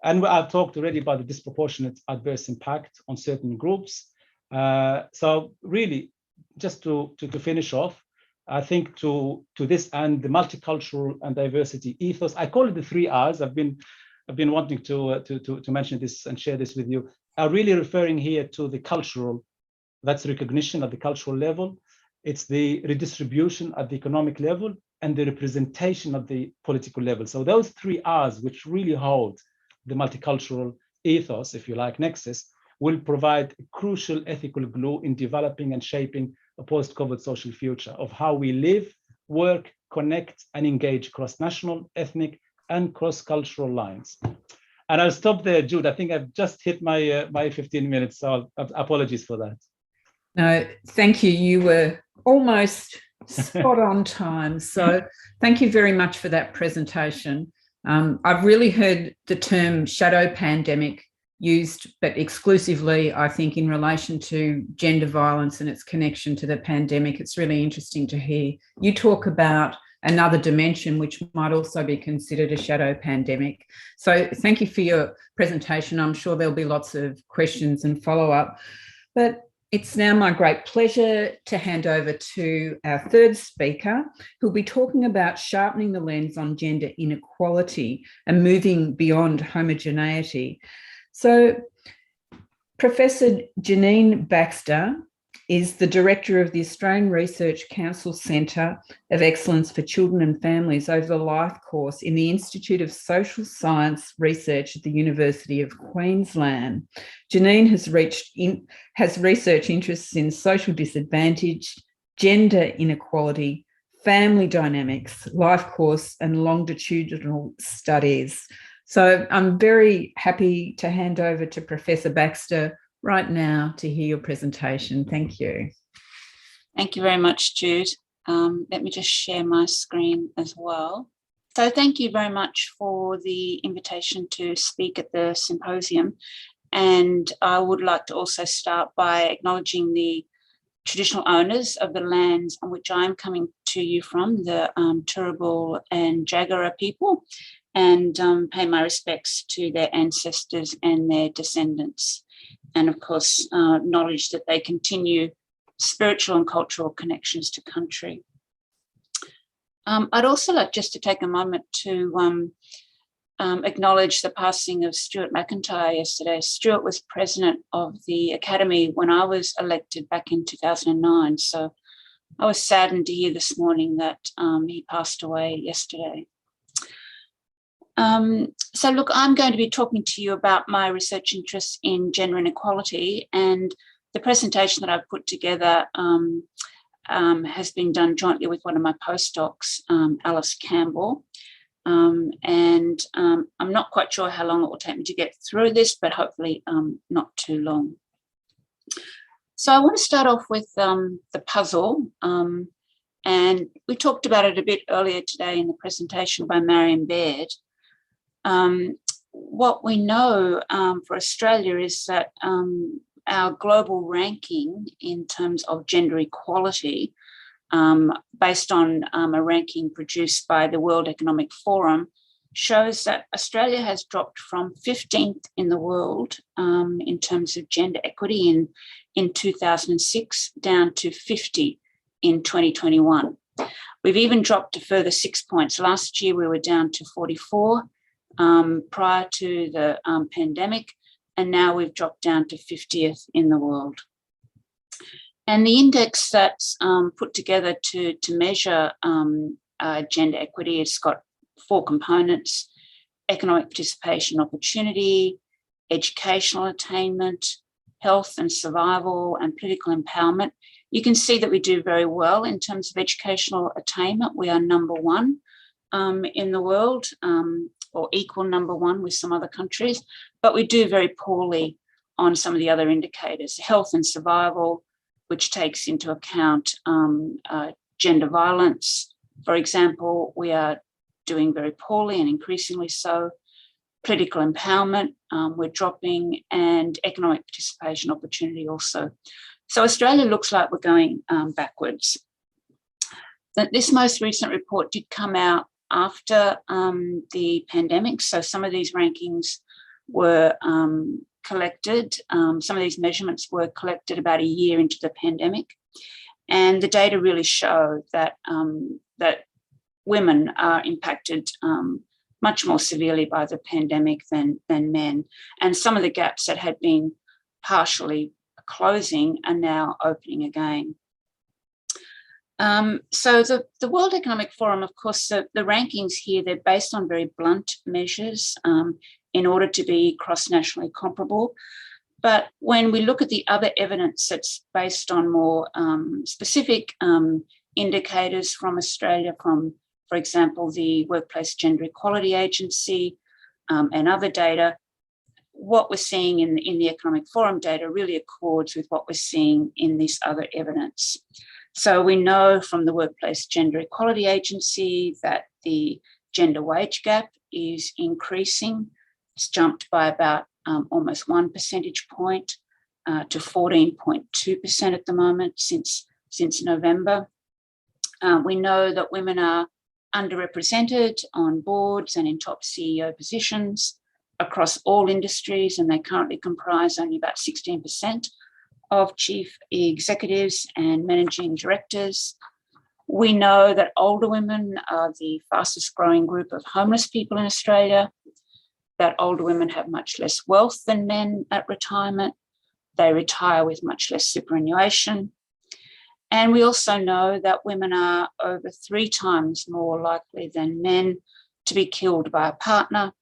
Speaker 4: And I've talked already about the disproportionate adverse impact on certain groups. So really, just to finish off, I think to this end, the multicultural and diversity ethos, I call it the 3 R's. I've been wanting to mention this and share this with you, are really referring here to the cultural, that's recognition at the cultural level. It's the redistribution at the economic level and the representation at the political level. So those 3 R's, which really hold the multicultural ethos, if you like, nexus, will provide a crucial ethical glue in developing and shaping a post-COVID social future of how we live, work, connect, and engage across national, ethnic, and cross-cultural lines. And I'll stop there, Jude. I think I've just hit my 15 minutes, so apologies for that.
Speaker 2: No, thank you. You were almost spot on time. So thank you very much for that presentation. I've really heard the term shadow pandemic used, but exclusively, I think, in relation to gender violence and its connection to the pandemic. It's really interesting to hear you talk about another dimension which might also be considered a shadow pandemic. So thank you for your presentation. I'm sure there'll be lots of questions and follow-up. But it's now my great pleasure to hand over to our third speaker, who'll be talking about sharpening the lens on gender inequality and moving beyond homogeneity. So Professor Janine Baxter is the Director of the Australian Research Council Centre of Excellence for Children and Families over the Life course in the Institute of Social Science Research at the University of Queensland. Janine has research interests in social disadvantage, gender inequality, family dynamics, life course, and longitudinal studies. So I'm very happy to hand over to Professor Baxter right now to hear your presentation. Thank you.
Speaker 5: Thank you very much, Jude. Let me just share my screen as well. So thank you very much for the invitation to speak at the symposium. And I would like to also start by acknowledging the traditional owners of the lands on which I'm coming to you from, the Turrbal and Jagera people, and pay my respects to their ancestors and their descendants. And of course, acknowledge that they continue spiritual and cultural connections to country. I'd also like just to take a moment to acknowledge the passing of Stuart Mcintyre yesterday. Stuart was president of the Academy when I was elected back in 2009. So I was saddened to hear this morning that he passed away yesterday. So look, I'm going to be talking to you about my research interests in gender inequality, and the presentation that I've put together has been done jointly with one of my postdocs, Alice Campbell. I'm not quite sure how long it will take me to get through this, but hopefully not too long. So I want to start off with the puzzle, and we talked about it a bit earlier today in the presentation by Marion Baird. What we know for Australia is that our global ranking in terms of gender equality, based on a ranking produced by the World Economic Forum, shows that Australia has dropped from 15th in the world in terms of gender equity in 2006 down to 50 in 2021. We've even dropped a further 6 points. Last year we were down to 44 prior to the pandemic, and now we've dropped down to 50th in the world. And the index that's put together to measure gender equity, it's got 4 components: economic participation, opportunity, educational attainment, health and survival, and political empowerment. You can see that we do very well in terms of educational attainment. We are number 1 in the world, or equal number 1 with some other countries, but we do very poorly on some of the other indicators. Health and survival, which takes into account gender violence, for example, we are doing very poorly and increasingly so. Political empowerment, we're dropping, and economic participation opportunity also. So Australia looks like we're going backwards. This most recent report did come out after the pandemic, so some of these rankings were collected, some of these measurements were collected about a year into the pandemic, and the data really show that that women are impacted much more severely by the pandemic than men, and some of the gaps that had been partially closing are now opening again. So the World Economic Forum, of course, the rankings here, they're based on very blunt measures in order to be cross-nationally comparable. But when we look at the other evidence that's based on more specific indicators from Australia, from, for example, the Workplace Gender Equality Agency and other data, what we're seeing in the Economic Forum data really accords with what we're seeing in this other evidence. So we know from the Workplace Gender Equality Agency that the gender wage gap is increasing. It's jumped by about almost 1 percentage point to 14.2% at the moment since November. We know that women are underrepresented on boards and in top CEO positions across all industries, and they currently comprise only about 16% of chief executives and managing directors. We know that older women are the fastest growing group of homeless people in Australia, that older women have much less wealth than men at retirement. They retire with much less superannuation. And we also know that women are over 3 times more likely than men to be killed by a partner,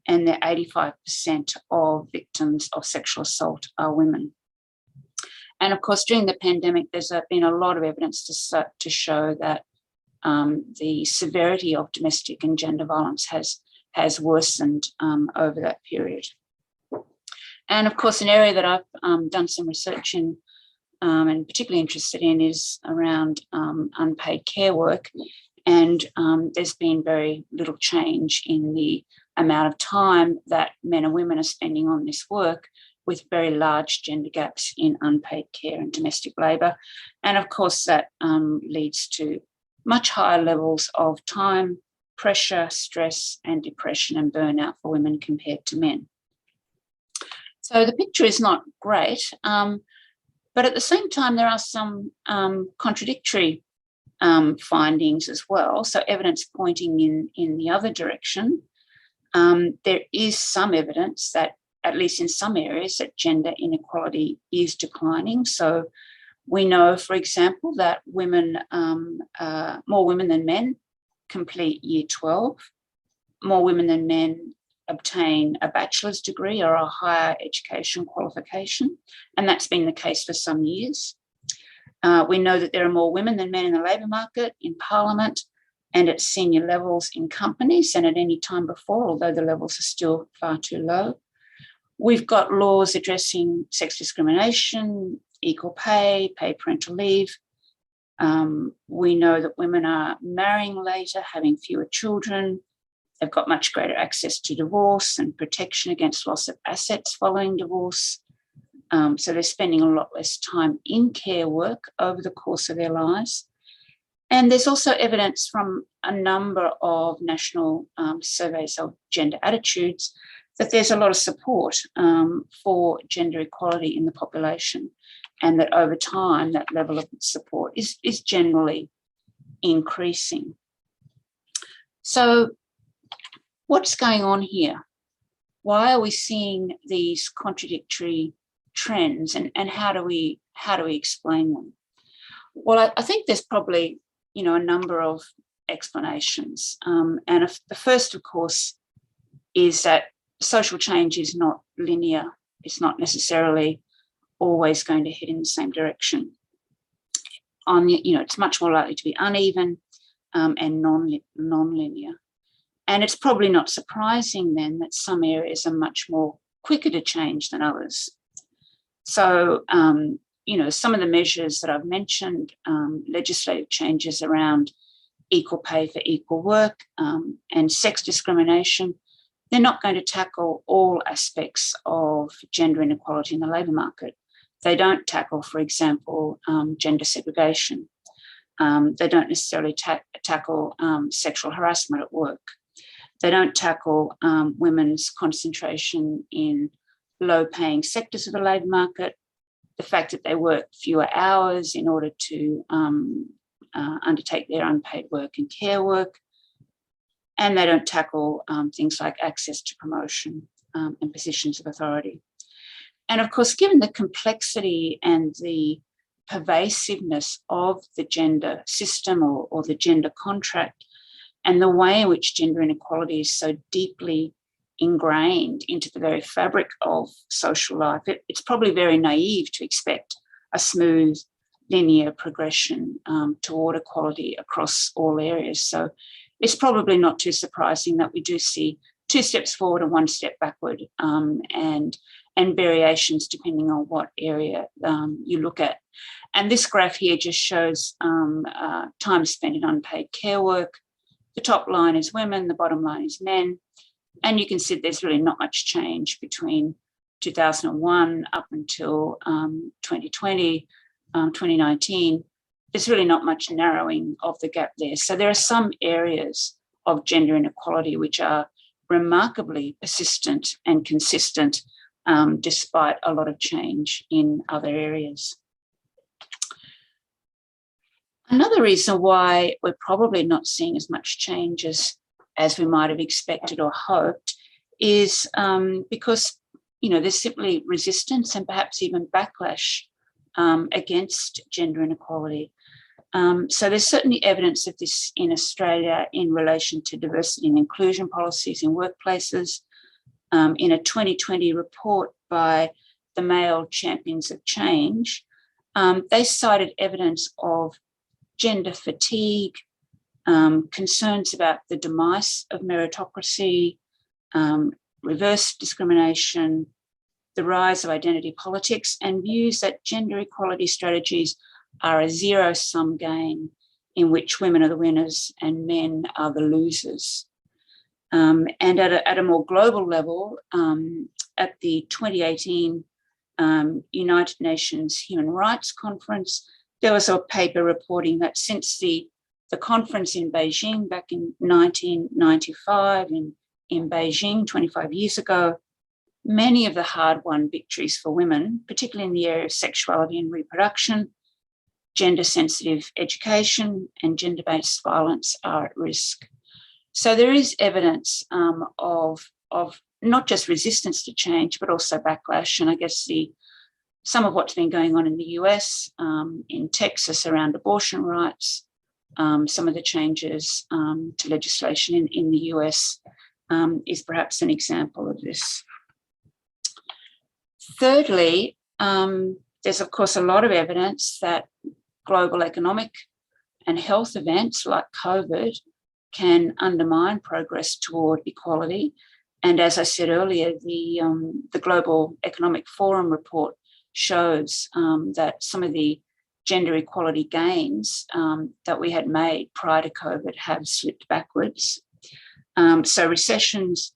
Speaker 5: and that 85% of victims of sexual assault are women. And of course, during the pandemic, there's been a lot of evidence to show that the severity of domestic and gender violence has worsened over that period. And of course, an area that I've done some research in and particularly interested in is around unpaid care work. And there's been very little change in the amount of time that men and women are spending on this work, with very large gender gaps in unpaid care and domestic labour. And of course, that leads to much higher levels of time, pressure, stress, and depression and burnout for women compared to men. So the picture is not great, but at the same time, there are some contradictory findings as well. So evidence pointing in the other direction. There is some evidence that, at least in some areas, that gender inequality is declining. So we know, for example, that more women than men complete year 12, more women than men obtain a bachelor's degree or a higher education qualification, and that's been the case for some years. We know that there are more women than men in the labour market, in parliament, and at senior levels in companies than at any time before, although the levels are still far too low. We've got laws addressing sex discrimination, equal pay, paid parental leave. We know that women are marrying later, having fewer children. They've got much greater access to divorce and protection against loss of assets following divorce. So they're spending a lot less time in care work over the course of their lives. And there's also evidence from a number of national surveys of gender attitudes that there's a lot of support for gender equality in the population, and that over time that level of support is generally increasing. So what's going on here? Why are we seeing these contradictory trends, and how do we explain them? Well, I think there's probably a number of explanations, and the first, of course, is that social change is not linear. It's not necessarily always going to head in the same direction. It's much more likely to be uneven and non-linear. And it's probably not surprising then that some areas are much more quicker to change than others. So, some of the measures that I've mentioned, legislative changes around equal pay for equal work and sex discrimination, they're not going to tackle all aspects of gender inequality in the labour market. They don't tackle, for example, gender segregation. They don't necessarily tackle sexual harassment at work. They don't tackle women's concentration in low-paying sectors of the labour market, the fact that they work fewer hours in order to undertake their unpaid work and care work, and they don't tackle things like access to promotion and positions of authority. And of course, given the complexity and the pervasiveness of the gender system or the gender contract, and the way in which gender inequality is so deeply ingrained into the very fabric of social life, it's probably very naive to expect a smooth, linear progression toward equality across all areas. So it's probably not too surprising that we do see 2 steps forward and 1 step backward, and variations depending on what area you look at. And this graph here just shows time spent in unpaid care work. The top line is women, the bottom line is men. And you can see there's really not much change between 2001 up until 2020, 2019. There's really not much narrowing of the gap there. So there are some areas of gender inequality which are remarkably persistent and consistent despite a lot of change in other areas. Another reason why we're probably not seeing as much change as we might have expected or hoped is because, there's simply resistance and perhaps even backlash against gender inequality. So there's certainly evidence of this in Australia in relation to diversity and inclusion policies in workplaces. In a 2020 report by the Male Champions of Change, they cited evidence of gender fatigue, concerns about the demise of meritocracy, reverse discrimination, the rise of identity politics, and views that gender equality strategies are a zero-sum game in which women are the winners and men are the losers. And at a more global level, at the 2018 United Nations Human Rights Conference, there was a paper reporting that since the conference in Beijing back in 1995, in Beijing 25 years ago, many of the hard-won victories for women, particularly in the area of sexuality and reproduction, gender-sensitive education, and gender-based violence are at risk. So there is evidence of not just resistance to change, but also backlash. And I guess some of what's been going on in the US, in Texas around abortion rights, some of the changes to legislation in the US is perhaps an example of this. Thirdly, there's of course a lot of evidence that global economic and health events like COVID can undermine progress toward equality. And as I said earlier, the Global Economic Forum report shows that some of the gender equality gains that we had made prior to COVID have slipped backwards. So recessions,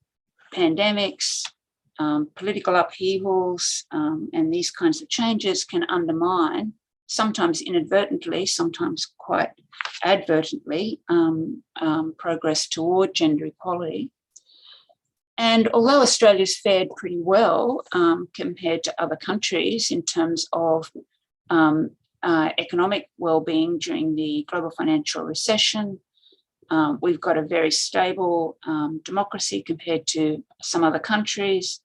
Speaker 5: pandemics, political upheavals, and these kinds of changes can undermine, sometimes inadvertently, sometimes quite advertently, progress toward gender equality. And although Australia's fared pretty well compared to other countries in terms of economic well-being during the global financial recession, we've got a very stable democracy compared to some other countries.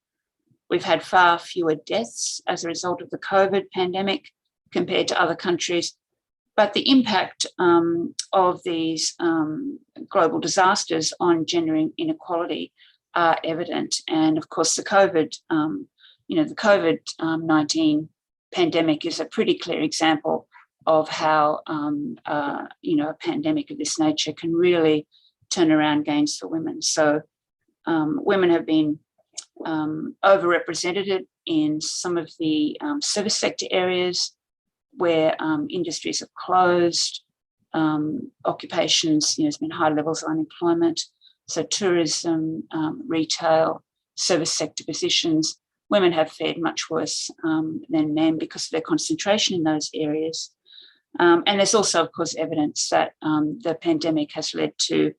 Speaker 5: We've had far fewer deaths as a result of the COVID pandemic compared to other countries. But the impact of these global disasters on gender inequality are evident. And of course, the COVID-19 pandemic is a pretty clear example of how a pandemic of this nature can really turn around gains for women. So women have been overrepresented in some of the service sector areas where industries have closed, occupations, there's been high levels of unemployment. So tourism, retail, service sector positions, women have fared much worse than men because of their concentration in those areas. And there's also, of course, evidence that the pandemic has led to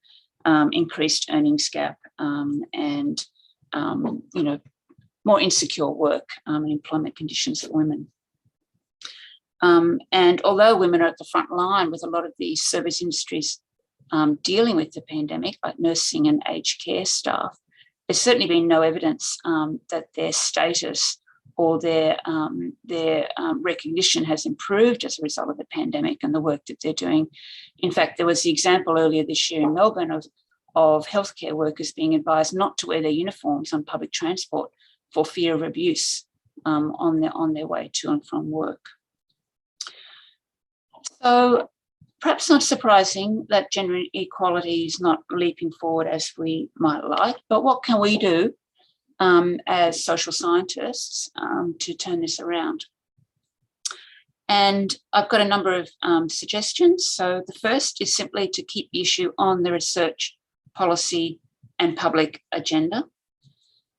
Speaker 5: increased earnings gap and, more insecure work and employment conditions for women. And although women are at the front line with a lot of these service industries dealing with the pandemic, like nursing and aged care staff, there's certainly been no evidence that their status or their recognition has improved as a result of the pandemic and the work that they're doing. In fact, there was the example earlier this year in Melbourne of healthcare workers being advised not to wear their uniforms on public transport for fear of abuse on their way to and from work. So perhaps not surprising that gender equality is not leaping forward as we might like, but what can we do as social scientists to turn this around? And I've got a number of suggestions. So the first is simply to keep the issue on the research, policy and public agenda.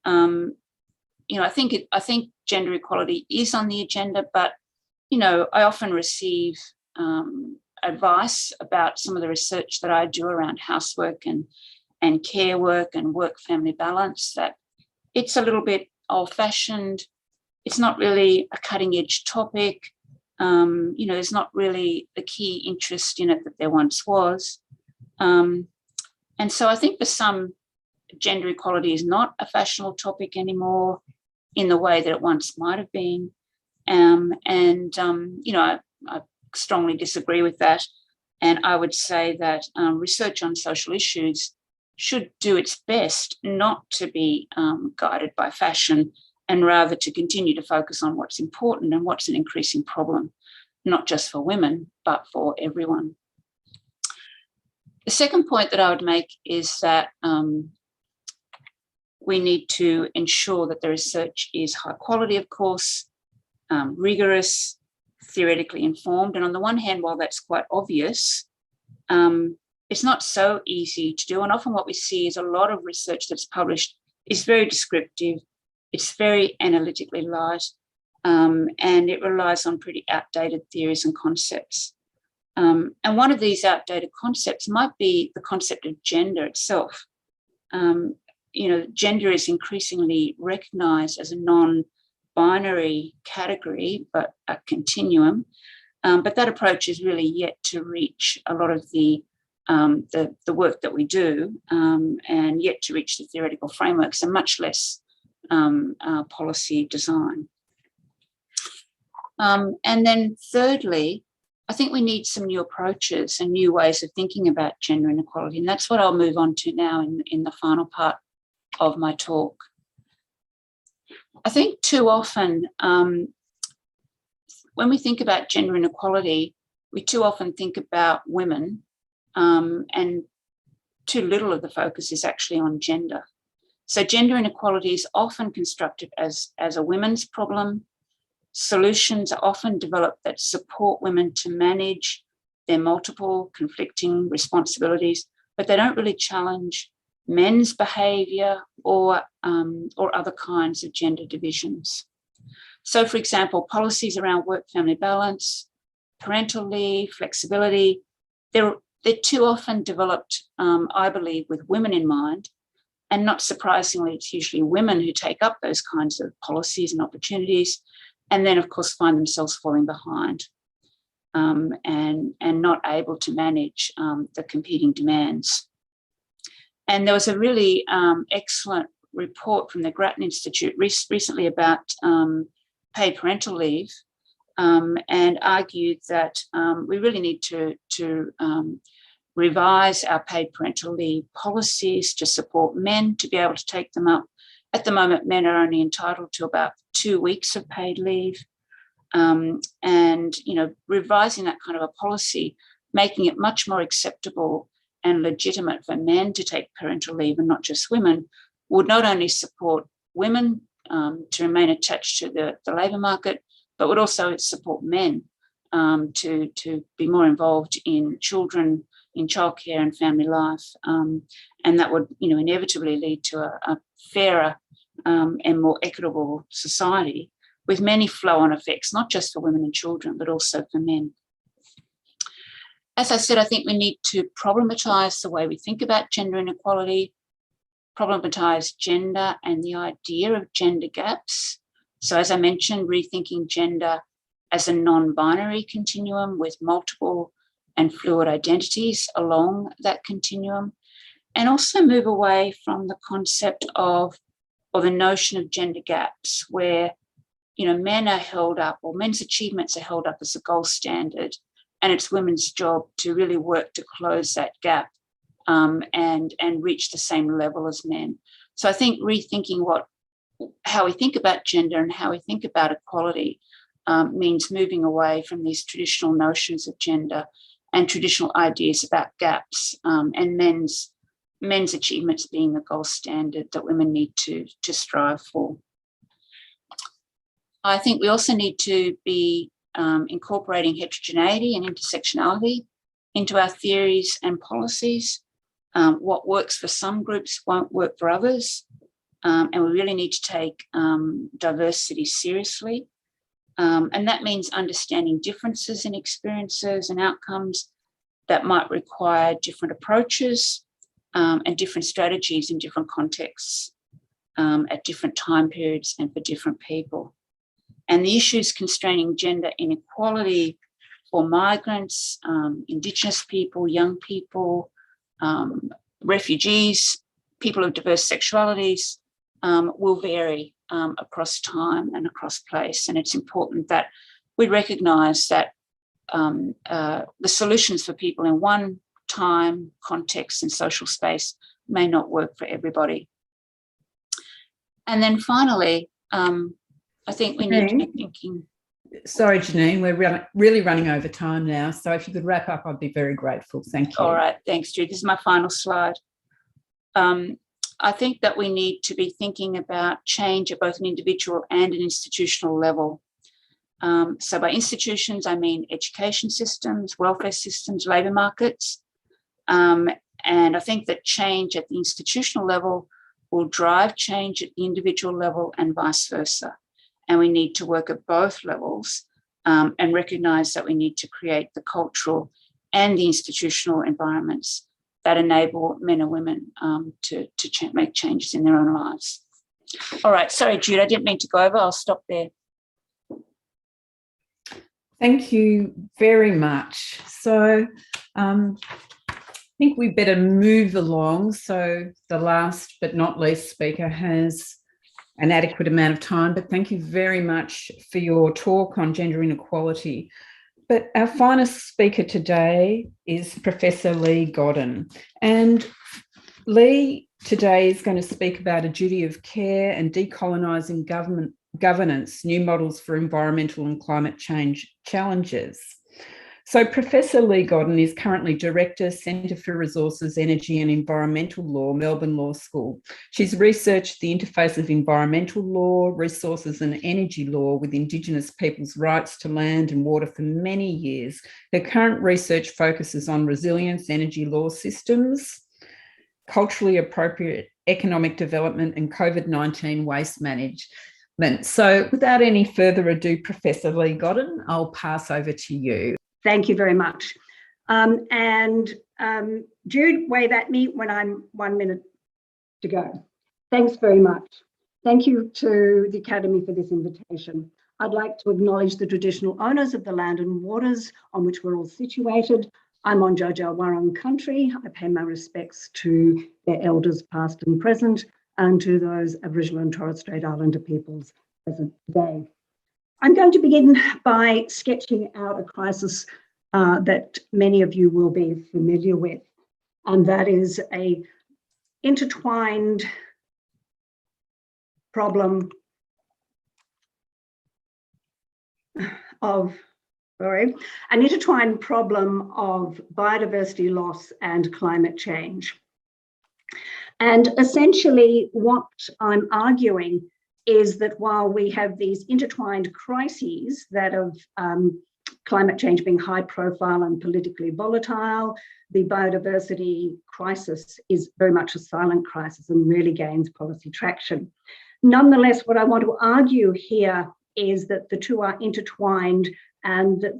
Speaker 5: I think gender equality is on the agenda, but I often receive advice about some of the research that I do around housework and care work and work-family balance, that it's a little bit old-fashioned. It's not really a cutting-edge topic. There's not really the key interest in it that there once was. And so I think for some, gender equality is not a fashionable topic anymore in the way that it once might have been. I strongly disagree with that. And I would say that research on social issues should do its best not to be guided by fashion, and rather to continue to focus on what's important and what's an increasing problem, not just for women, but for everyone. The second point that I would make is that we need to ensure that the research is high quality, of course, rigorous, theoretically informed. And on the one hand, while that's quite obvious, it's not so easy to do. And often what we see is a lot of research that's published is very descriptive, it's very analytically light, and it relies on pretty outdated theories and concepts. And one of these outdated concepts might be the concept of gender itself. Gender is increasingly recognised as a non-binary category, but a continuum. But that approach is really yet to reach a lot of the the work that we do, and yet to reach the theoretical frameworks, and much less policy design. And then thirdly, I think we need some new approaches and new ways of thinking about gender inequality, and that's what I'll move on to now in the final part of my talk. I think too often, when we think about gender inequality, we too often think about women, and too little of the focus is actually on gender. So gender inequality is often constructed as a women's problem. Solutions are often developed that support women to manage their multiple conflicting responsibilities, but they don't really challenge men's behaviour or other kinds of gender divisions. So, for example, policies around work-family balance, parental leave, flexibility, they're too often developed, I believe, with women in mind. And not surprisingly, it's usually women who take up those kinds of policies and opportunities, and then, of course, find themselves falling behind and not able to manage the competing demands. And there was a really excellent report from the Grattan Institute recently about paid parental leave, and argued that we really need to revise our paid parental leave policies to support men to be able to take them up. At the moment, men are only entitled to about 2 weeks of paid leave, and revising that kind of a policy, making it much more acceptable and legitimate for men to take parental leave and not just women, would not only support women to remain attached to the labour market, but would also support men to be more involved in children, in childcare and family life, and that would inevitably lead to a fairer and more equitable society with many flow-on effects, not just for women and children, but also for men. As I said, I think we need to problematise the way we think about gender inequality, problematise gender and the idea of gender gaps. So as I mentioned, rethinking gender as a non-binary continuum with multiple and fluid identities along that continuum, and also move away from the concept of or the notion of gender gaps where men are held up, or men's achievements are held up as a gold standard, and it's women's job to really work to close that gap and reach the same level as men. So I think rethinking how we think about gender and how we think about equality means moving away from these traditional notions of gender and traditional ideas about gaps, and men's achievements being the gold standard that women need to strive for. I think we also need to be incorporating heterogeneity and intersectionality into our theories and policies. What works for some groups won't work for others, and we really need to take diversity seriously. And that means understanding differences in experiences and outcomes that might require different approaches and different strategies in different contexts at different time periods and for different people. And the issues constraining gender inequality for migrants, Indigenous people, young people, refugees, people of diverse sexualities will vary across time and across place. And it's important that we recognise that the solutions for people in one time, context and social space may not work for everybody. And then finally, I think we need to be thinking.
Speaker 2: Sorry, Janine, we're really running over time now. So if you could wrap up, I'd be very grateful. Thank you.
Speaker 5: All right, thanks, Jude. This is my final slide. I think that we need to be thinking about change at both an individual and an institutional level. So by institutions, I mean education systems, welfare systems, labour markets. And I think that change at the institutional level will drive change at the individual level and vice versa. And we need to work at both levels and recognise that we need to create the cultural and the institutional environments that enable men and women to make changes in their own lives. All right, sorry, Jude, I didn't mean to go over. I'll stop there.
Speaker 2: Thank you very much. So think we better move along so the last but not least speaker has an adequate amount of time, but thank you very much for your talk on gender inequality. But our finest speaker today is Professor Lee Godden. And Lee today is going to speak about a duty of care and decolonising governance, new models for environmental and climate change challenges. So Professor Lee Godden is currently Director, Centre for Resources, Energy and Environmental Law, Melbourne Law School. She's researched the interface of environmental law, resources and energy law with Indigenous people's rights to land and water for many years. Her current research focuses on resilience, energy law systems, culturally appropriate economic development and COVID-19 waste management. So without any further ado, Professor Lee Godden, I'll pass over to you.
Speaker 6: Thank you very much. Jude, wave at me when I'm 1 minute to go. Thanks very much. Thank you to the Academy for this invitation. I'd like to acknowledge the traditional owners of the land and waters on which we're all situated. I'm on Dja Wurrung country. I pay my respects to their elders past and present and to those Aboriginal and Torres Strait Islander peoples present today. I'm going to begin by sketching out a crisis that many of you will be familiar with, and that is an intertwined problem of biodiversity loss and climate change. And essentially what I'm arguing is that while we have these intertwined crises that of climate change being high profile and politically volatile, the biodiversity crisis is very much a silent crisis and really gains policy traction. Nonetheless, what I want to argue here is that the two are intertwined and that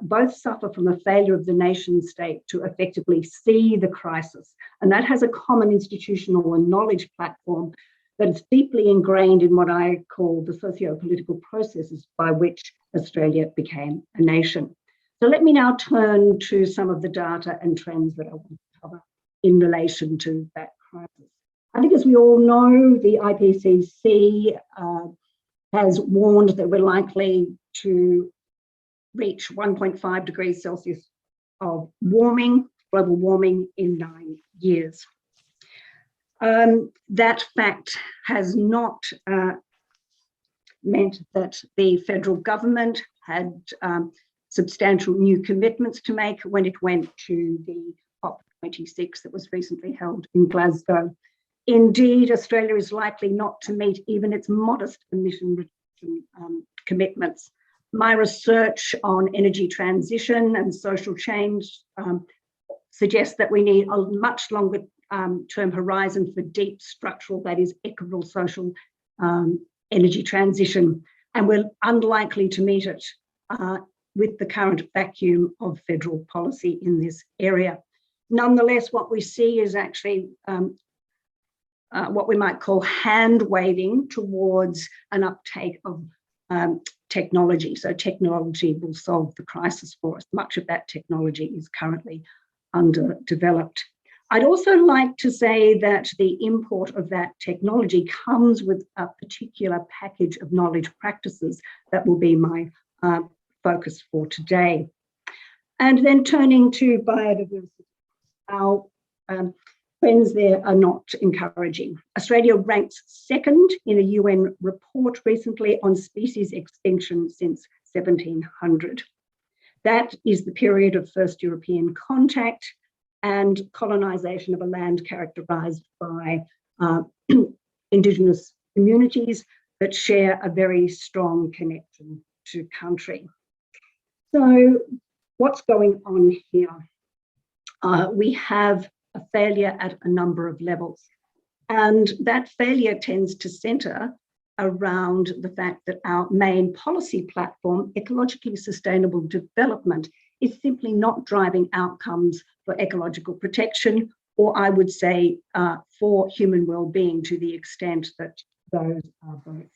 Speaker 6: both suffer from a failure of the nation state to effectively see the crisis. And that has a common institutional and knowledge platform that is deeply ingrained in what I call the socio-political processes by which Australia became a nation. So let me now turn to some of the data and trends that I want to cover in relation to that crisis. I think, as we all know, the IPCC has warned that we're likely to reach 1.5 degrees Celsius of global warming in 9 years. That fact has not meant that the federal government had substantial new commitments to make when it went to the COP26 that was recently held in Glasgow. Indeed, Australia is likely not to meet even its modest emission reduction commitments. My research on energy transition and social change suggests that we need a much longer term horizon for deep structural, that is equitable social energy transition, and we're unlikely to meet it with the current vacuum of federal policy in this area. Nonetheless, what we see is actually what we might call hand waving towards an uptake of technology. So technology will solve the crisis for us. Much of that technology is currently underdeveloped. I'd also like to say that the import of that technology comes with a particular package of knowledge practices that will be my focus for today. And then turning to biodiversity, our trends there are not encouraging. Australia ranks second in a UN report recently on species extinction since 1700. That is the period of first European contact and colonisation of a land characterised by Indigenous communities that share a very strong connection to country. So what's going on here? We have a failure at a number of levels, and that failure tends to centre around the fact that our main policy platform, ecologically sustainable development, is simply not driving outcomes for ecological protection, or I would say for human well-being to the extent that those are both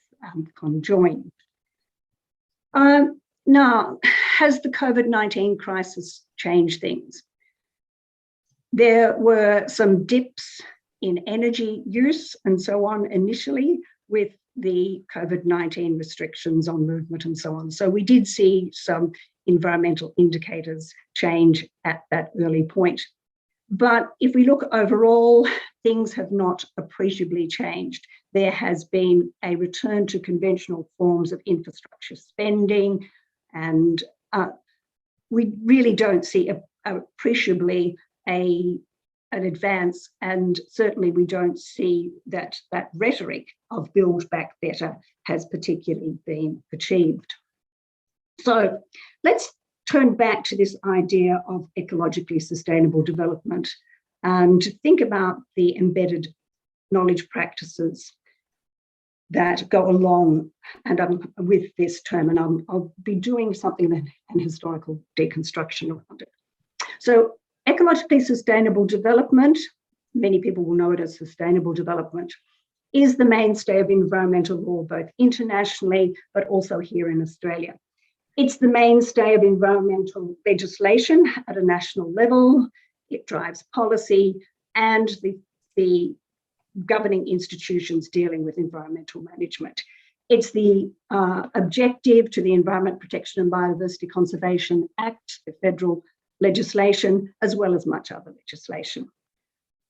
Speaker 6: conjoined. Now, has the COVID-19 crisis changed things? There were some dips in energy use and so on initially with the COVID-19 restrictions on movement and so on. So we did see some environmental indicators change at that early point. But if we look overall, things have not appreciably changed. There has been a return to conventional forms of infrastructure spending, and we really don't see appreciably an advance, and certainly we don't see that rhetoric of build back better has particularly been achieved. So let's turn back to this idea of ecologically sustainable development and think about the embedded knowledge practices that go along with this term, and I'll be doing something an historical deconstruction around it. So ecologically sustainable development, many people will know it as sustainable development, is the mainstay of environmental law, both internationally, but also here in Australia. It's the mainstay of environmental legislation at a national level. It drives policy and the governing institutions dealing with environmental management. It's the objective to the Environment Protection and Biodiversity Conservation Act, the federal legislation, as well as much other legislation.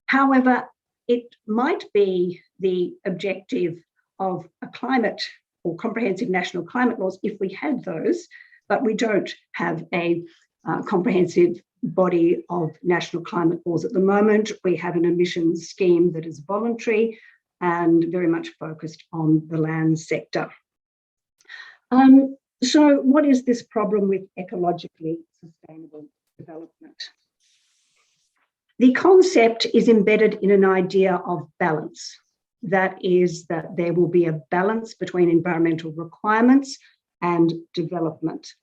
Speaker 6: However, it might be the objective of a climate or comprehensive national climate laws if we had those, but we don't have a comprehensive body of national climate laws at the moment. We have an emissions scheme that is voluntary and very much focused on the land sector. So what is this problem with ecologically sustainable development? The concept is embedded in an idea of balance. That is that there will be a balance between environmental requirements and development.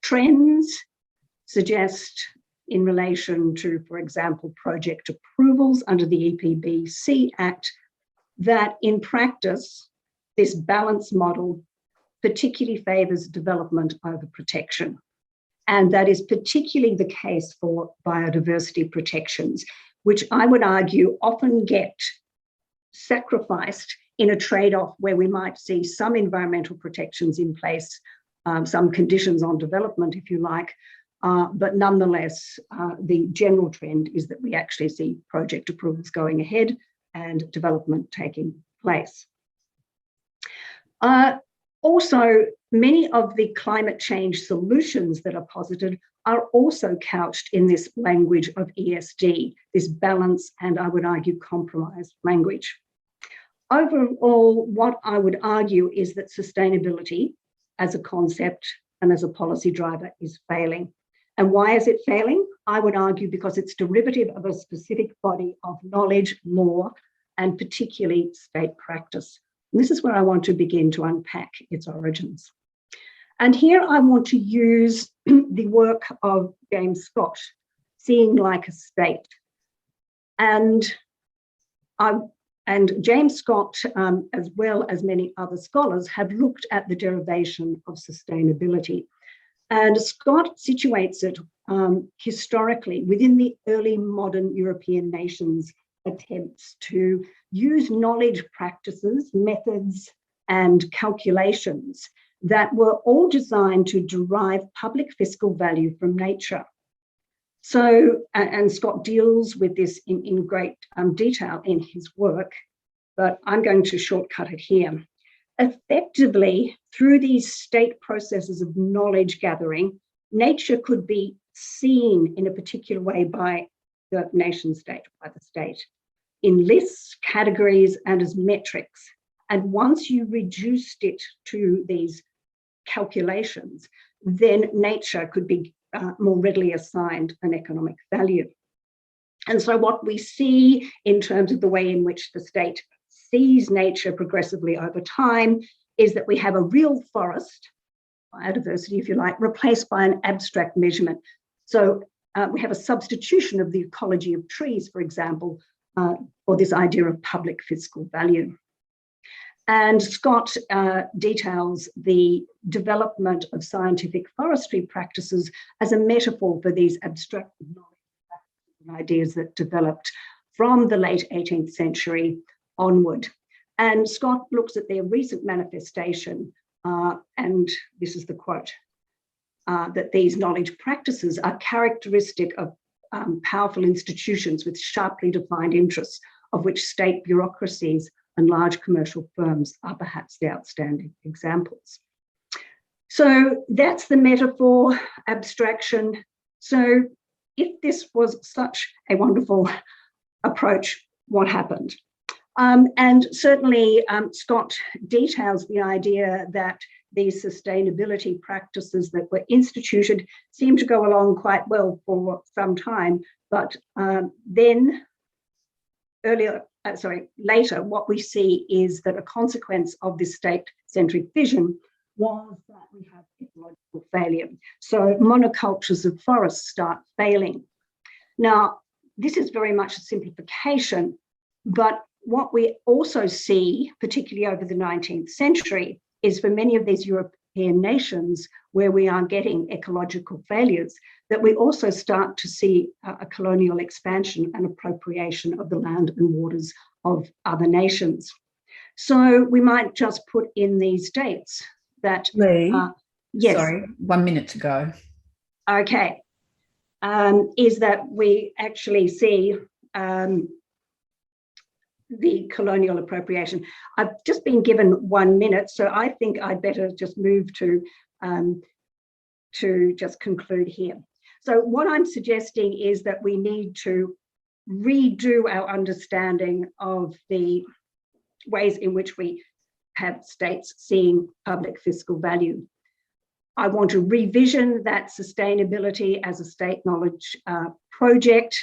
Speaker 6: Trends suggest in relation to, for example, project approvals under the EPBC Act, that in practice, this balance model particularly favours development over protection. And that is particularly the case for biodiversity protections, which I would argue often get sacrificed in a trade-off where we might see some environmental protections in place, some conditions on development, if you like, but nonetheless, the general trend is that we actually see project approvals going ahead and development taking place. Also, many of the climate change solutions that are posited are also couched in this language of ESD, this balance and I would argue compromise language. Overall, what I would argue is that sustainability as a concept and as a policy driver is failing. And why is it failing? I would argue because it's derivative of a specific body of knowledge, law, and particularly state practice. And this is where I want to begin to unpack its origins. And here I want to use the work of James Scott, Seeing Like a State. And James Scott, as well as many other scholars, have looked at the derivation of sustainability. And Scott situates it historically within the early modern European nations' attempts to use knowledge practices, methods, and calculations that were all designed to derive public fiscal value from nature. So, and Scott deals with this in great detail in his work, but I'm going to shortcut it here. Effectively, through these state processes of knowledge gathering, nature could be seen in a particular way by the nation state, by the state, in lists, categories, and as metrics. And once you reduced it to these calculations, then nature could be more readily assigned an economic value. And so what we see in terms of the way in which the state sees nature progressively over time is that we have a real forest, biodiversity if you like, replaced by an abstract measurement. So we have a substitution of the ecology of trees, for example, for this idea of public fiscal value. And Scott details the development of scientific forestry practices as a metaphor for these abstract knowledge and ideas that developed from the late 18th century onward. And Scott looks at their recent manifestation, and this is the quote, that these knowledge practices are characteristic of powerful institutions with sharply defined interests, of which state bureaucracies and large commercial firms are perhaps the outstanding examples. So that's the metaphor, abstraction. So if this was such a wonderful approach, what happened? And certainly Scott details the idea that these sustainability practices that were instituted seem to go along quite well for some time, but then later, what we see is that a consequence of this state-centric vision was that we have ecological failure. So monocultures of forests start failing. Now, this is very much a simplification, but what we also see, particularly over the 19th century, is for many of these European nations where we are getting ecological failures, that we also start to see a colonial expansion and appropriation of the land and waters of other nations. So we might just put in these dates that—
Speaker 2: Lee,
Speaker 6: yes.
Speaker 2: sorry, 1 minute to go.
Speaker 6: Okay, is that we actually see the colonial appropriation. I've just been given 1 minute, so I think I'd better just move to just conclude here. So what I'm suggesting is that we need to redo our understanding of the ways in which we have states seeing public fiscal value. I want to revision that sustainability as a state knowledge project.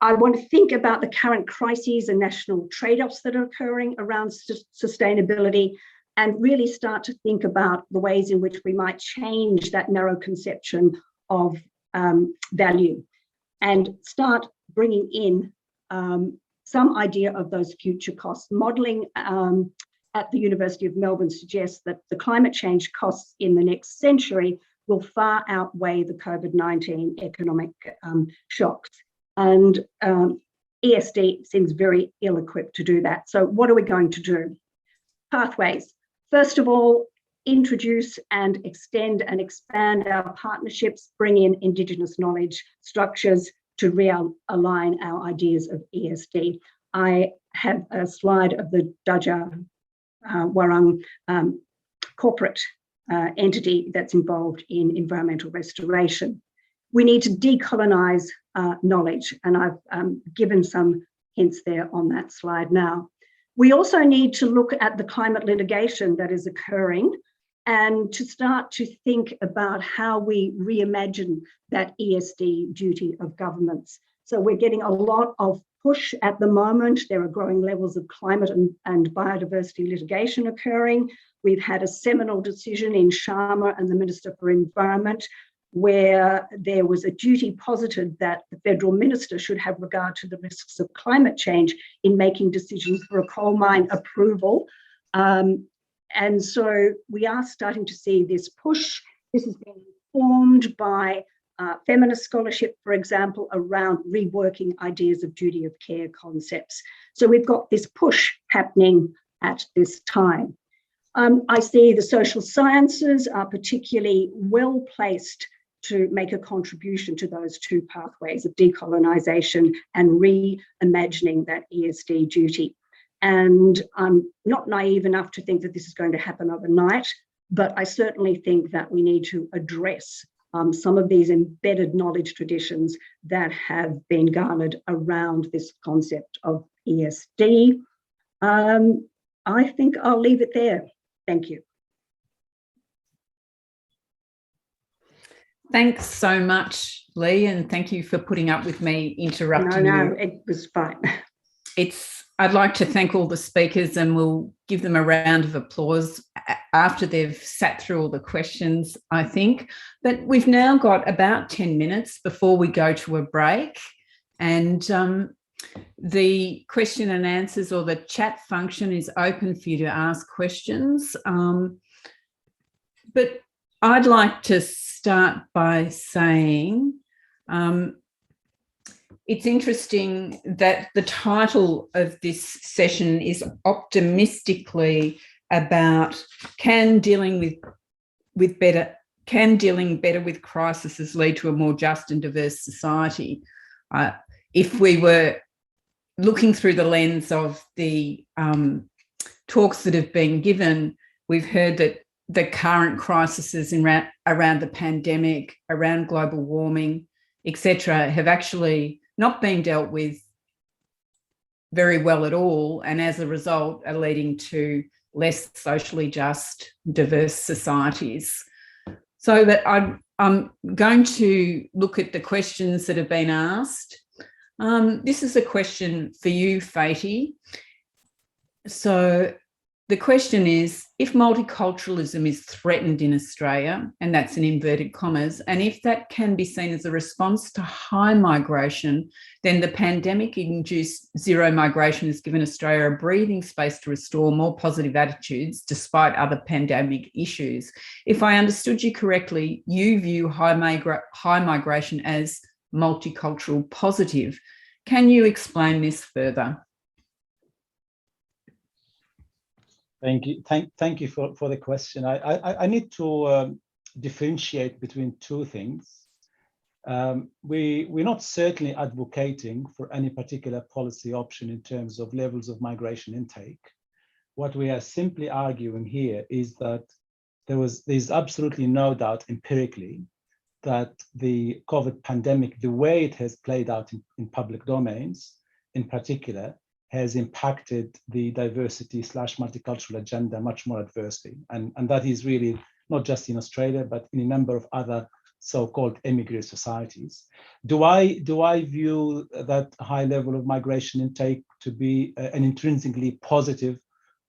Speaker 6: I want to think about the current crises and national trade-offs that are occurring around sustainability, and really start to think about the ways in which we might change that narrow conception of value and start bringing in some idea of those future costs. Modelling at the University of Melbourne suggests that the climate change costs in the next century will far outweigh the COVID-19 economic shocks. And ESD seems very ill-equipped to do that. So what are we going to do? Pathways. First of all, introduce and extend and expand our partnerships, bring in Indigenous knowledge structures to realign our ideas of ESD. I have a slide of the Dajah Warang corporate entity that's involved in environmental restoration. We need to decolonise knowledge, and I've given some hints there on that slide now. We also need to look at the climate litigation that is occurring and to start to think about how we reimagine that ESD duty of governments. So we're getting a lot of push at the moment. There are growing levels of climate and biodiversity litigation occurring. We've had a seminal decision in Sharma and the Minister for Environment, where there was a duty posited that the federal minister should have regard to the risks of climate change in making decisions for a coal mine approval. And so we are starting to see this push. This has been informed by feminist scholarship, for example, around reworking ideas of duty of care concepts. So we've got this push happening at this time. I see the social sciences are particularly well placed to make a contribution to those two pathways of decolonisation and reimagining that ESD duty. And I'm not naive enough to think that this is going to happen overnight, but I certainly think that we need to address some of these embedded knowledge traditions that have been garnered around this concept of ESD. I think I'll leave it there. Thank you.
Speaker 2: Thanks so much, Lee, and thank you for putting up with me interrupting you.
Speaker 6: No, it was fine.
Speaker 2: I'd like to thank all the speakers, and we'll give them a round of applause after they've sat through all the questions, I think. But we've now got about 10 minutes before we go to a break. And The question and answers or the chat function is open for you to ask questions. But I'd like to start by saying it's interesting that the title of this session is optimistically about can dealing better with crises lead to a more just and diverse society. If we were looking through the lens of the talks that have been given, we've heard that the current crises around the pandemic, around global warming, etc., have actually not been dealt with very well at all, and as a result are leading to less socially just, diverse societies. So that I'm going to look at the questions that have been asked. This is a question for you, Faty. So the question is, if multiculturalism is threatened in Australia, and that's in inverted commas, and if that can be seen as a response to high migration, then the pandemic-induced zero migration has given Australia a breathing space to restore more positive attitudes despite other pandemic issues. If I understood you correctly, you view high migration as multicultural positive. Can you explain this further?
Speaker 4: Thank you. Thank you for the question. I need to differentiate between two things. We're not certainly advocating for any particular policy option in terms of levels of migration intake. What we are simply arguing here is that there's absolutely no doubt empirically that the COVID pandemic, the way it has played out in public domains in particular, has impacted the diversity/multicultural agenda much more adversely. And that is really not just in Australia, but in a number of other so-called immigrant societies. Do I view that high level of migration intake to be an intrinsically positive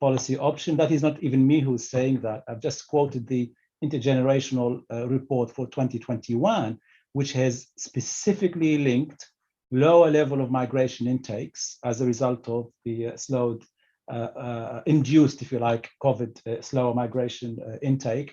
Speaker 4: policy option? That is not even me who's saying that. I've just quoted the intergenerational report for 2021, which has specifically linked lower level of migration intakes as a result of the induced, if you like, COVID slower migration intake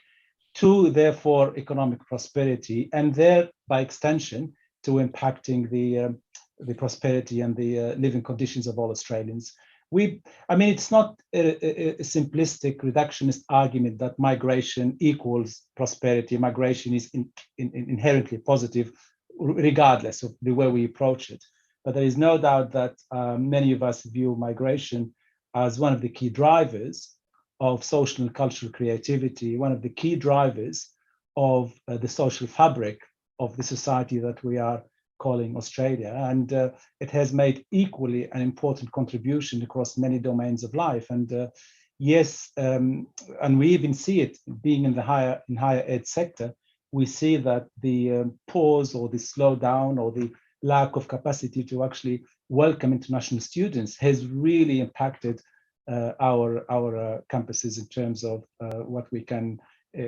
Speaker 4: to therefore economic prosperity, and there by extension to impacting the prosperity and the living conditions of all Australians. I mean, it's not a simplistic reductionist argument that migration equals prosperity. Migration is inherently positive, regardless of the way we approach it. But there is no doubt that many of us view migration as one of the key drivers of social and cultural creativity, one of the key drivers of the social fabric of the society that we are calling Australia. And it has made equally an important contribution across many domains of life. And yes, and we even see it being in the higher ed sector. We see that the pause or the slowdown or the lack of capacity to actually welcome international students has really impacted our campuses in terms of what we can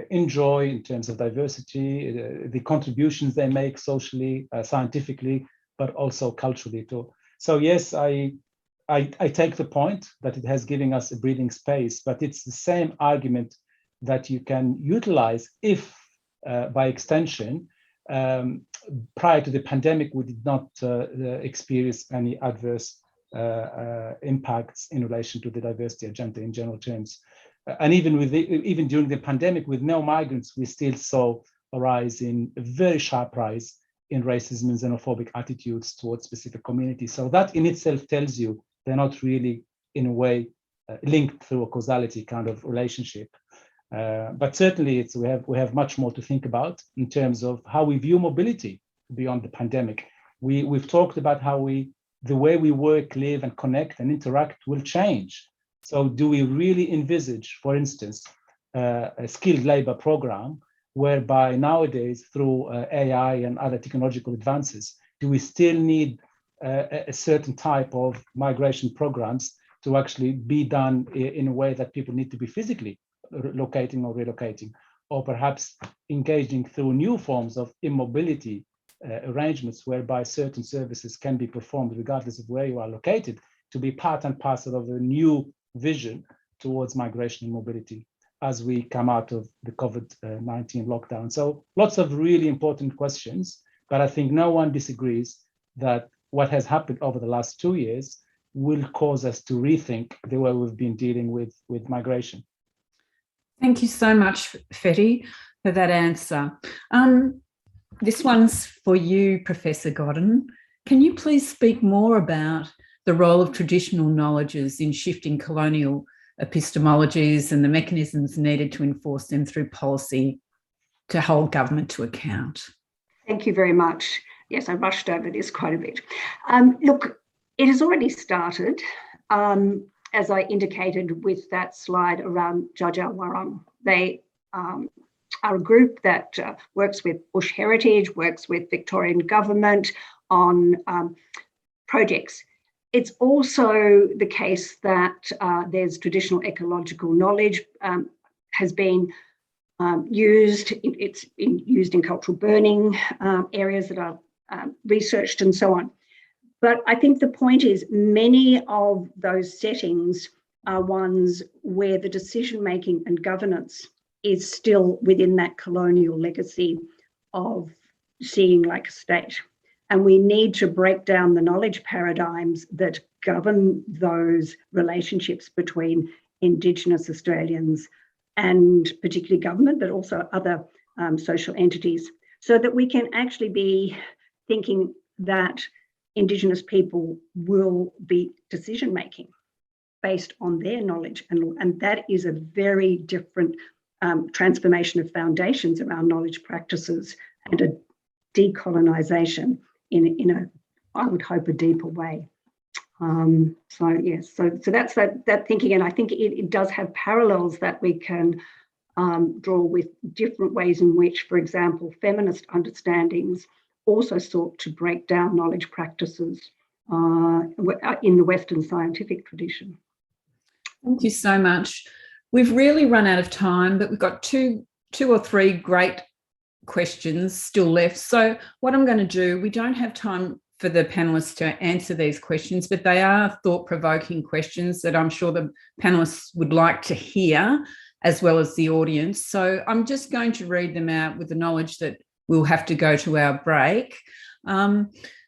Speaker 4: enjoy in terms of diversity, the contributions they make socially, scientifically, but also culturally too. So yes, I take the point that it has given us a breathing space, but it's the same argument that you can utilize if by extension, prior to the pandemic, we did not experience any adverse impacts in relation to the diversity agenda in general terms. And even during the pandemic, with no migrants, we still saw a very sharp rise in racism and xenophobic attitudes towards specific communities. So that in itself tells you they're not really, in a way, linked through a causality kind of relationship. But certainly we have much more to think about in terms of how we view mobility beyond the pandemic. We've talked about how the way we work, live, and connect and interact will change. So do we really envisage, for instance, a skilled labor program whereby nowadays through AI and other technological advances, do we still need a certain type of migration programs to actually be done in a way that people need to be physically locating or relocating, or perhaps engaging through new forms of immobility arrangements whereby certain services can be performed regardless of where you are located, to be part and parcel of a new vision towards migration and mobility as we come out of the COVID-19 lockdown. So lots of really important questions, but I think no one disagrees that what has happened over the last 2 years will cause us to rethink the way we've been dealing with migration.
Speaker 2: Thank you so much, Fetty, for that answer. This one's for you, Professor Godden. Can you please speak more about the role of traditional knowledges in shifting colonial epistemologies and the mechanisms needed to enforce them through policy to hold government to account?
Speaker 6: Thank you very much. Yes, I rushed over this quite a bit. Look, it has already started, as I indicated with that slide around Djadja Wurrung. They are a group that works with Bush Heritage, works with Victorian government on projects. It's also the case that there's traditional ecological knowledge has been used. It's been used in cultural burning areas that are researched and so on. But I think the point is many of those settings are ones where the decision-making and governance is still within that colonial legacy of seeing like a state. And we need to break down the knowledge paradigms that govern those relationships between Indigenous Australians and particularly government, but also other social entities, so that we can actually be thinking that Indigenous people will be decision-making based on their knowledge. And that is a very different transformation of foundations around knowledge practices and a decolonisation in a, I would hope, a deeper way. So yes, so that's that thinking, and I think it does have parallels that we can draw with different ways in which, for example, feminist understandings also sought to break down knowledge practices in the Western scientific tradition.
Speaker 2: Thank you so much. We've really run out of time, but we've got two or three great questions still left. So what I'm going to do, we don't have time for the panelists to answer these questions, but they are thought-provoking questions that I'm sure the panelists would like to hear, as well as the audience. So I'm just going to read them out with the knowledge that we'll have to go to our break.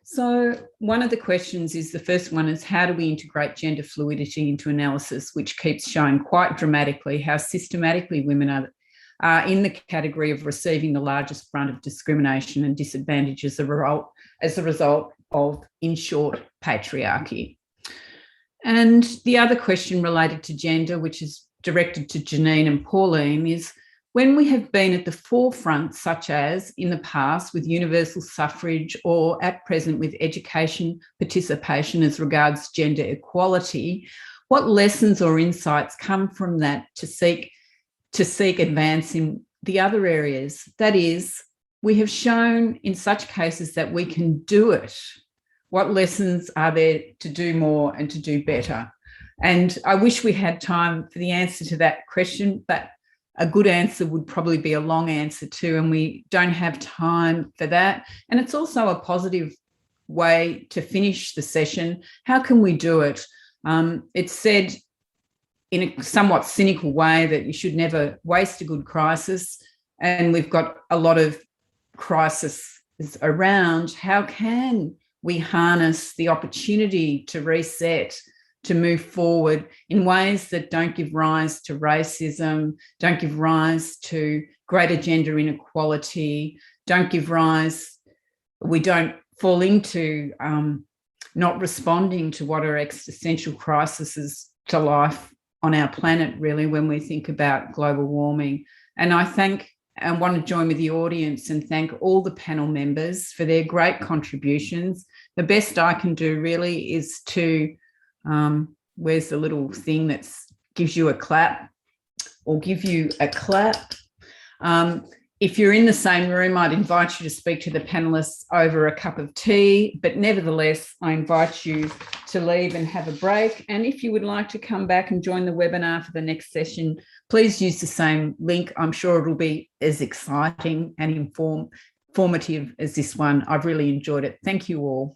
Speaker 2: So one of the questions is, the first one is, how do we integrate gender fluidity into analysis, which keeps showing quite dramatically how systematically women are in the category of receiving the largest brunt of discrimination and disadvantage as a result of, in short, patriarchy. And the other question related to gender, which is directed to Janine and Pauline, is, when we have been at the forefront, such as in the past with universal suffrage or at present with education participation as regards gender equality, what lessons or insights come from that to seek advance in the other areas? That is, we have shown in such cases that we can do it. What lessons are there to do more and to do better? And I wish we had time for the answer to that question, but a good answer would probably be a long answer too, and we don't have time for that. And it's also a positive way to finish the session. How can we do it? It's said in a somewhat cynical way that you should never waste a good crisis, and we've got a lot of crises around. How can we harness the opportunity to reset, to move forward in ways that don't give rise to racism, don't give rise to greater gender inequality, we don't fall into not responding to what are existential crises to life on our planet, really, when we think about global warming. And I want to join with the audience and thank all the panel members for their great contributions. The best I can do really is to where's the little thing that gives you a clap, or give you a clap? If you're in the same room, I'd invite you to speak to the panelists over a cup of tea, but nevertheless, I invite you to leave and have a break. And if you would like to come back and join the webinar for the next session, please use the same link. I'm sure it'll be as exciting and formative as this one. I've really enjoyed it. Thank you all.